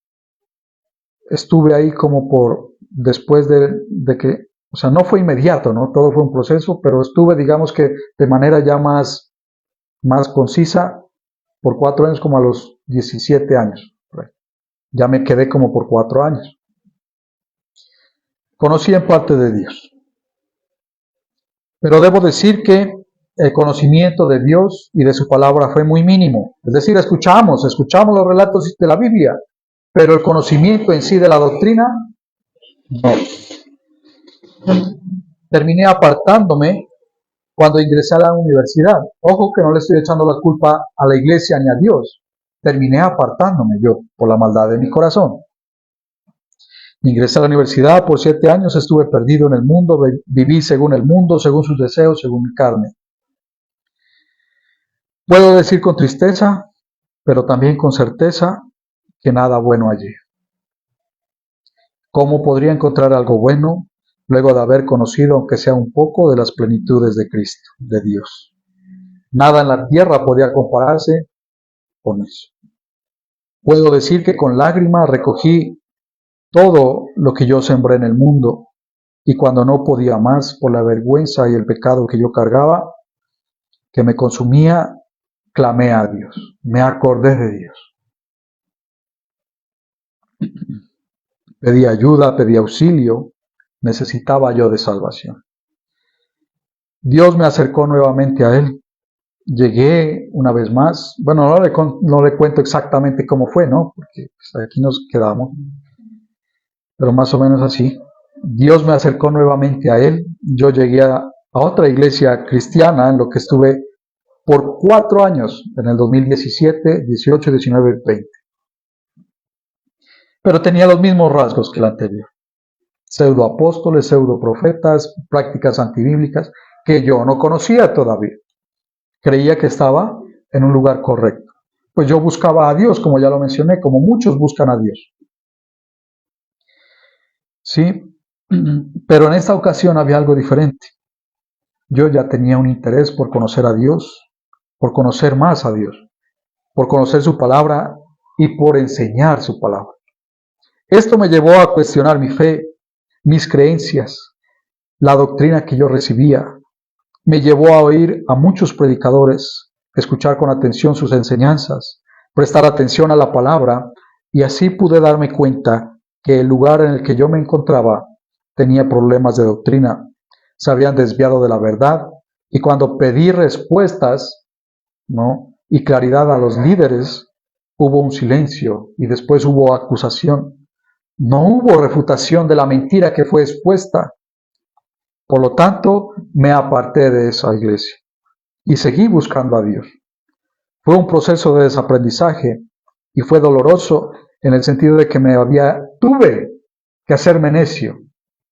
Estuve ahí como después de que, o sea, no fue inmediato, ¿no? Todo fue un proceso, pero estuve, digamos que de manera ya más concisa, por 4 años, como a los 17 años. Ya me quedé como por 4 años. Conocí en parte de Dios. Pero debo decir que el conocimiento de Dios y de su palabra fue muy mínimo. Es decir, escuchamos los relatos de la Biblia, pero el conocimiento en sí de la doctrina, no. Terminé apartándome cuando ingresé a la universidad. Ojo que no le estoy echando la culpa a la iglesia ni a Dios. Terminé apartándome yo por la maldad de mi corazón. Ingresé a la universidad por 7 años, estuve perdido en el mundo, viví según el mundo, según sus deseos, según mi carne. Puedo decir con tristeza, pero también con certeza, que nada bueno hallé. ¿Cómo podría encontrar algo bueno luego de haber conocido, aunque sea un poco, de las plenitudes de Cristo, de Dios? Nada en la tierra podía compararse con eso. Puedo decir que con lágrimas recogí todo lo que yo sembré en el mundo, y cuando no podía más por la vergüenza y el pecado que yo cargaba, que me consumía, clamé a Dios, me acordé de Dios. Pedí ayuda, pedí auxilio, necesitaba yo de salvación. Dios me acercó nuevamente a Él. Llegué una vez más, bueno, no le cuento exactamente cómo fue, ¿no? Porque pues, aquí nos quedamos, pero más o menos así. Dios me acercó nuevamente a Él. Yo llegué a otra iglesia cristiana en lo que estuve por 4 años, en el 2017, 18, 19 y 20. Pero tenía los mismos rasgos que el anterior. Pseudoapóstoles, pseudoprofetas, prácticas antibíblicas que yo no conocía todavía. Creía que estaba en un lugar correcto. Pues yo buscaba a Dios, como ya lo mencioné, como muchos buscan a Dios. Sí, pero en esta ocasión había algo diferente. Yo ya tenía un interés por conocer a Dios, por conocer más a Dios, por conocer su palabra y por enseñar su palabra. Esto me llevó a cuestionar mi fe, mis creencias, la doctrina que yo recibía. Me llevó a oír a muchos predicadores, escuchar con atención sus enseñanzas, prestar atención a la palabra, y así pude darme cuenta que el lugar en el que yo me encontraba tenía problemas de doctrina, se habían desviado de la verdad, y cuando pedí respuestas, ¿no?, y claridad a los líderes, hubo un silencio y después hubo acusación. No hubo refutación de la mentira que fue expuesta. Por lo tanto, me aparté de esa iglesia y seguí buscando a Dios. Fue un proceso de desaprendizaje y fue doloroso en el sentido de que tuve que hacerme necio.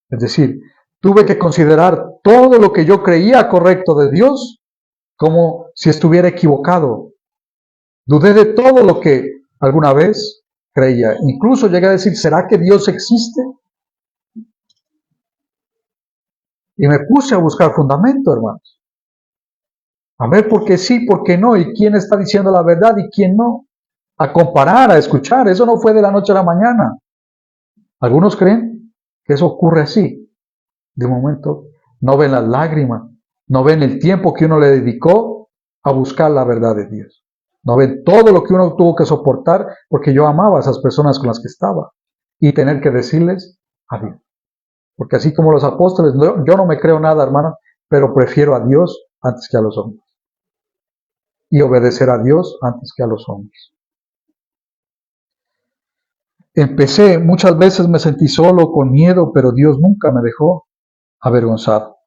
Es decir, tuve que considerar todo lo que yo creía correcto de Dios como si estuviera equivocado. Dudé de todo lo que alguna vez creía. Incluso llegué a decir, ¿será que Dios existe? Y me puse a buscar fundamento, hermanos. A ver por qué sí, por qué no, y quién está diciendo la verdad y quién no. A comparar, a escuchar. Eso no fue de la noche a la mañana. Algunos creen que eso ocurre así. De momento, no ven las lágrimas, no ven el tiempo que uno le dedicó a buscar la verdad de Dios. No ven todo lo que uno tuvo que soportar porque yo amaba a esas personas con las que estaba y tener que decirles adiós. Porque así como los apóstoles, yo no me creo nada, hermano, pero prefiero a Dios antes que a los hombres. y obedecer a Dios antes que a los hombres. Muchas veces me sentí solo, con miedo, pero Dios nunca me dejó avergonzado.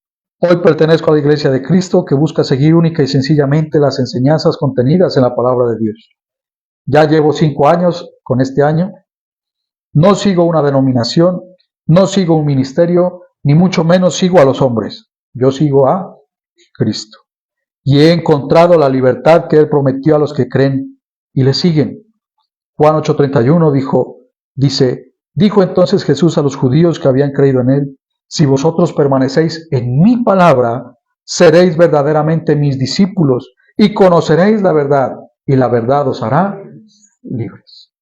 Hoy pertenezco a la Iglesia de Cristo, que busca seguir única y sencillamente las enseñanzas contenidas en la palabra de Dios. Ya llevo 5 años con este año. No sigo una denominación, no sigo un ministerio, ni mucho menos sigo a los hombres. Yo sigo a Cristo. Y he encontrado la libertad que Él prometió a los que creen y le siguen. Juan 8:31 dijo entonces Jesús a los judíos que habían creído en Él: si vosotros permanecéis en mi palabra, seréis verdaderamente mis discípulos y conoceréis la verdad, y la verdad os hará libres.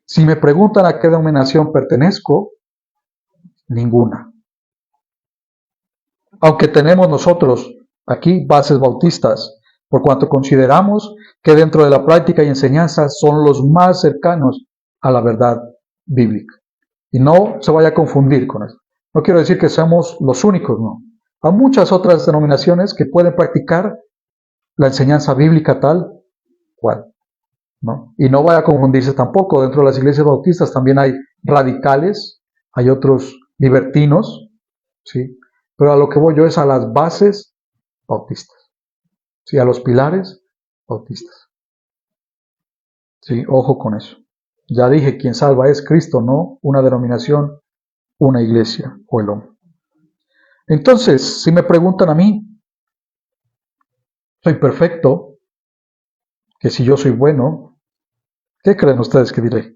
Si me preguntan a qué denominación pertenezco, ninguna. Aunque tenemos nosotros aquí bases bautistas, por cuanto consideramos que dentro de la práctica y enseñanza son los más cercanos a la verdad bíblica. Y no se vaya a confundir con eso. No quiero decir que seamos los únicos, no. Hay muchas otras denominaciones que pueden practicar la enseñanza bíblica tal cual, ¿no? Y no vaya a confundirse tampoco. Dentro de las iglesias bautistas también hay radicales, hay otros libertinos, ¿sí? Pero a lo que voy yo es a las bases bautistas, ¿sí? A los pilares bautistas. Sí, ojo con eso. Ya dije, quien salva es Cristo, no una denominación, una iglesia o el hombre. Entonces, si me preguntan a mí, ¿soy perfecto? ¿Que si yo soy bueno? ¿Qué creen ustedes que diré?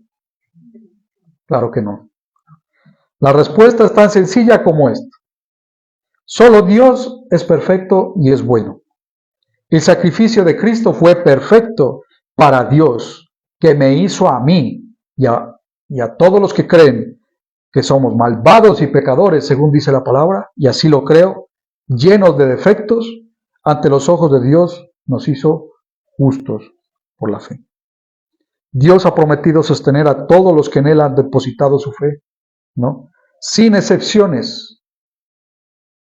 Claro que no. La respuesta es tan sencilla como esta. Solo Dios es perfecto y es bueno. El sacrificio de Cristo fue perfecto para Dios, que me hizo a mí y a todos los que creen que somos malvados y pecadores, según dice la palabra, y así lo creo, llenos de defectos, ante los ojos de Dios nos hizo justos por la fe. Dios ha prometido sostener a todos los que en Él han depositado su fe, ¿no? Sin excepciones.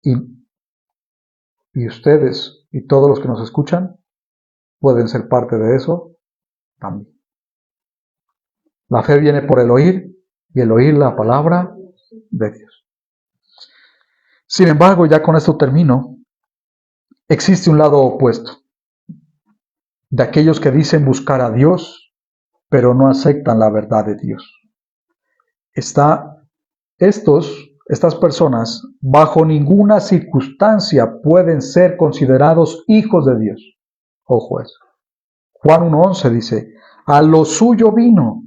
Y ustedes y todos los que nos escuchan pueden ser parte de eso también. La fe viene por el oír, y el oír la palabra de Dios. Sin embargo, ya con esto termino, existe un lado opuesto de aquellos que dicen buscar a Dios, pero no aceptan la verdad de Dios. Estas personas bajo ninguna circunstancia pueden ser considerados hijos de Dios. Ojo eso. Juan 1:11 dice: a lo suyo vino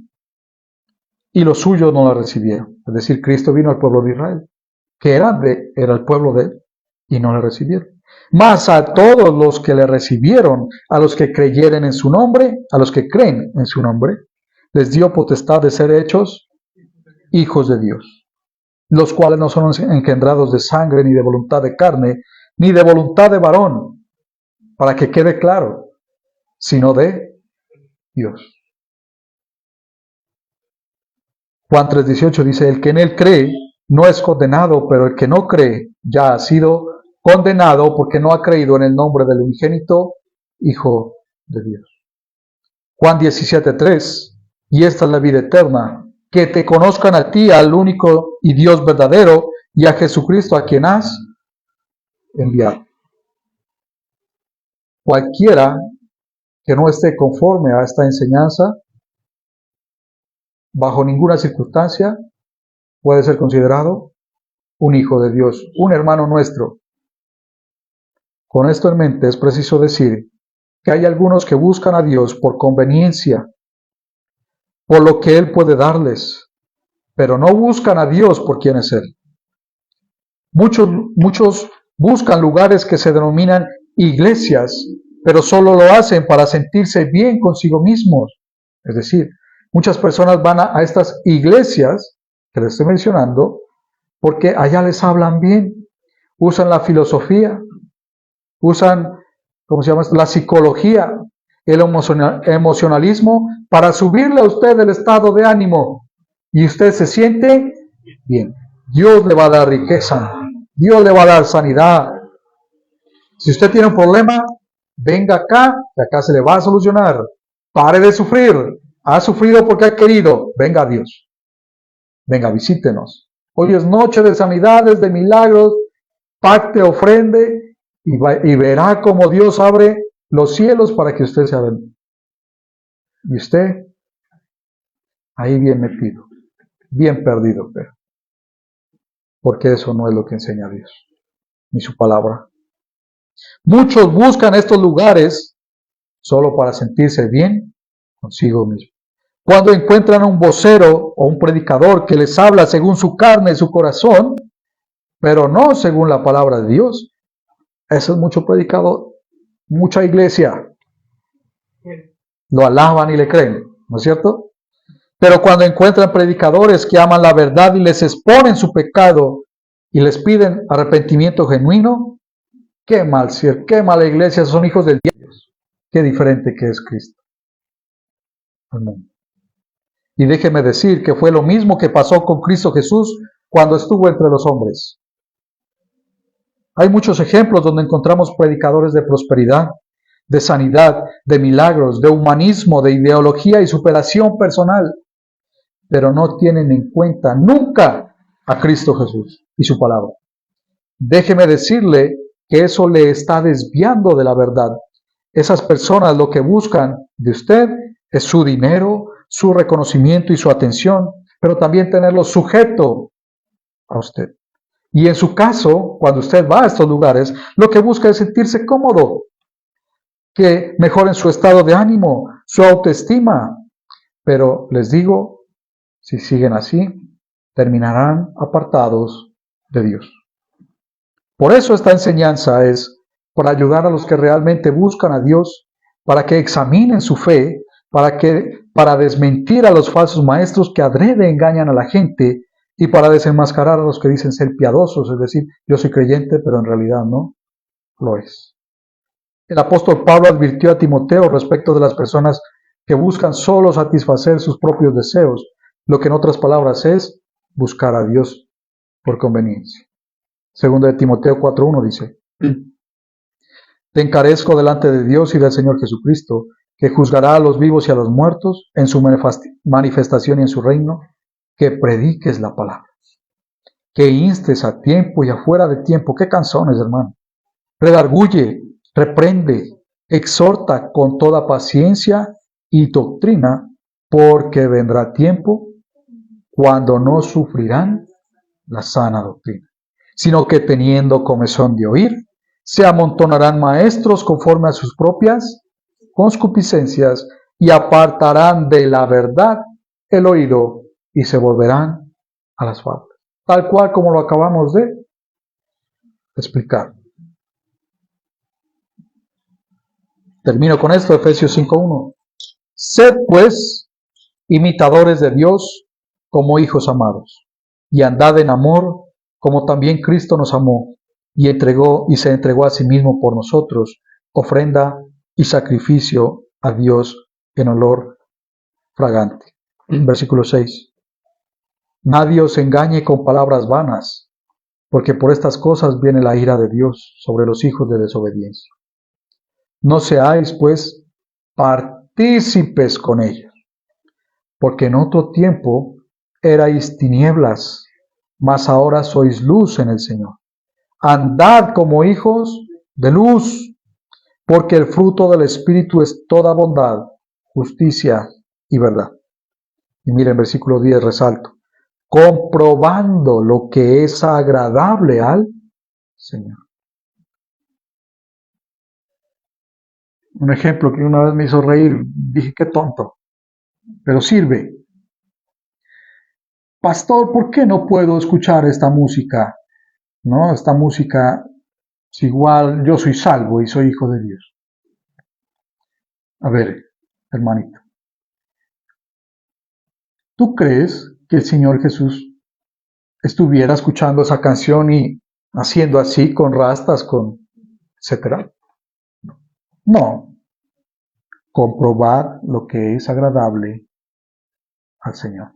y los suyos no la recibieron. Es decir, Cristo vino al pueblo de Israel, que era el pueblo de él, y no le recibieron. Mas a todos los que le recibieron, a los que creyeren en su nombre, a los que creen en su nombre, les dio potestad de ser hechos hijos de Dios, los cuales no son engendrados de sangre, ni de voluntad de carne, ni de voluntad de varón, para que quede claro, sino de Dios. Juan 3:18 dice: el que en él cree no es condenado, pero el que no cree ya ha sido condenado porque no ha creído en el nombre del unigénito Hijo de Dios. Juan 17:3: y esta es la vida eterna, que te conozcan a ti, al único y Dios verdadero, y a Jesucristo a quien has enviado. Cualquiera que no esté conforme a esta enseñanza, bajo ninguna circunstancia puede ser considerado un hijo de Dios, un hermano nuestro. Con esto en mente es preciso decir que hay algunos que buscan a Dios por conveniencia, por lo que Él puede darles, pero no buscan a Dios por quien es Él. Muchos buscan lugares que se denominan iglesias, pero solo lo hacen para sentirse bien consigo mismos. Es decir, muchas personas van a estas iglesias que les estoy mencionando porque allá les hablan bien, usan la filosofía, usan, la psicología, el emocionalismo para subirle a usted el estado de ánimo y usted se siente bien. Dios le va a dar riqueza, Dios le va a dar sanidad. Si usted tiene un problema, venga acá, que acá se le va a solucionar. Pare de sufrir. Ha sufrido porque ha querido. Venga a Dios. Venga, visítenos. Hoy es noche de sanidades, de milagros. Pacte, ofrende y verá cómo Dios abre los cielos para que usted sea bendito. Y usted ahí bien metido, bien perdido, pero porque eso no es lo que enseña Dios, ni su palabra. Muchos buscan estos lugares solo para sentirse bien consigo mismo. Cuando encuentran a un vocero o un predicador que les habla según su carne y su corazón, pero no según la palabra de Dios, eso es mucho predicador, mucha iglesia. Lo alaban y le creen, ¿no es cierto? Pero cuando encuentran predicadores que aman la verdad y les exponen su pecado y les piden arrepentimiento genuino, qué mal ser, qué mala iglesia, son hijos del diablo. Qué diferente que es Cristo al mundo. Y déjeme decir que fue lo mismo que pasó con Cristo Jesús cuando estuvo entre los hombres. Hay muchos ejemplos donde encontramos predicadores de prosperidad, de sanidad, de milagros, de humanismo, de ideología y superación personal, pero no tienen en cuenta nunca a Cristo Jesús y su palabra. Déjeme decirle que eso le está desviando de la verdad. Esas personas lo que buscan de usted es su dinero, su reconocimiento y su atención, pero también tenerlo sujeto a usted. Y en su caso, cuando usted va a estos lugares, lo que busca es sentirse cómodo, que mejoren su estado de ánimo, su autoestima. Pero les digo, si siguen así, terminarán apartados de Dios. Por eso esta enseñanza es para ayudar a los que realmente buscan a Dios, para que examinen su fe, para desmentir a los falsos maestros que adrede engañan a la gente y para desenmascarar a los que dicen ser piadosos, es decir, yo soy creyente, pero en realidad no lo es. El apóstol Pablo advirtió a Timoteo respecto de las personas que buscan solo satisfacer sus propios deseos, lo que en otras palabras es buscar a Dios por conveniencia. Segundo de Timoteo 4:1 dice, te encarezco delante de Dios y del Señor Jesucristo, que juzgará a los vivos y a los muertos en su manifestación y en su reino, que prediques la palabra, que instes a tiempo y afuera de tiempo. Qué canciones, hermano. Redarguye, reprende, exhorta con toda paciencia y doctrina, porque vendrá tiempo cuando no sufrirán la sana doctrina, sino que teniendo comezón de oír, se amontonarán maestros conforme a sus propias concupiscencias y apartarán de la verdad el oído y se volverán a las fábulas. Tal cual como lo acabamos de explicar. Termino con esto, Efesios 5:1. Sed pues imitadores de Dios como hijos amados, y andad en amor como también Cristo nos amó y se entregó a sí mismo por nosotros, ofrenda y sacrificio a Dios en olor fragante. Versículo 6. Nadie os engañe con palabras vanas, porque por estas cosas viene la ira de Dios sobre los hijos de desobediencia. No seáis, pues, partícipes con ellos, porque en otro tiempo erais tinieblas, mas ahora sois luz en el Señor. Andad como hijos de luz, porque el fruto del Espíritu es toda bondad, justicia y verdad. Y miren, versículo 10, resalto, comprobando lo que es agradable al Señor. Un ejemplo que una vez me hizo reír, dije, qué tonto, pero sirve. Pastor, ¿por qué no puedo escuchar esta música? No, esta música es igual, yo soy salvo y soy hijo de Dios. A ver, hermanito, ¿tú crees que el Señor Jesús estuviera escuchando esa canción y haciendo así con rastas, con etcétera? No. Comprobad lo que es agradable al Señor.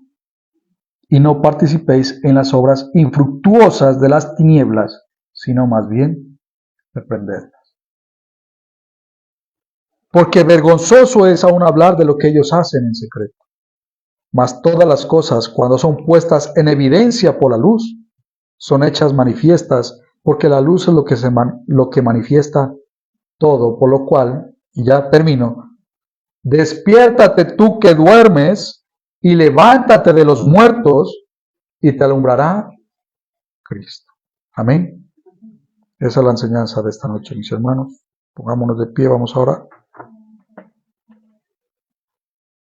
Y no participéis en las obras infructuosas de las tinieblas, sino más bien reprendedlas. porque vergonzoso es aún hablar de lo que ellos hacen en secreto. Mas todas las cosas, cuando son puestas en evidencia por la luz, son hechas manifiestas, porque la luz es lo que manifiesta todo, por lo cual, y ya termino, despiértate tú que duermes, y levántate de los muertos, y te alumbrará Cristo. Amén. Esa es la enseñanza de esta noche, mis hermanos. Pongámonos de pie, vamos a orar.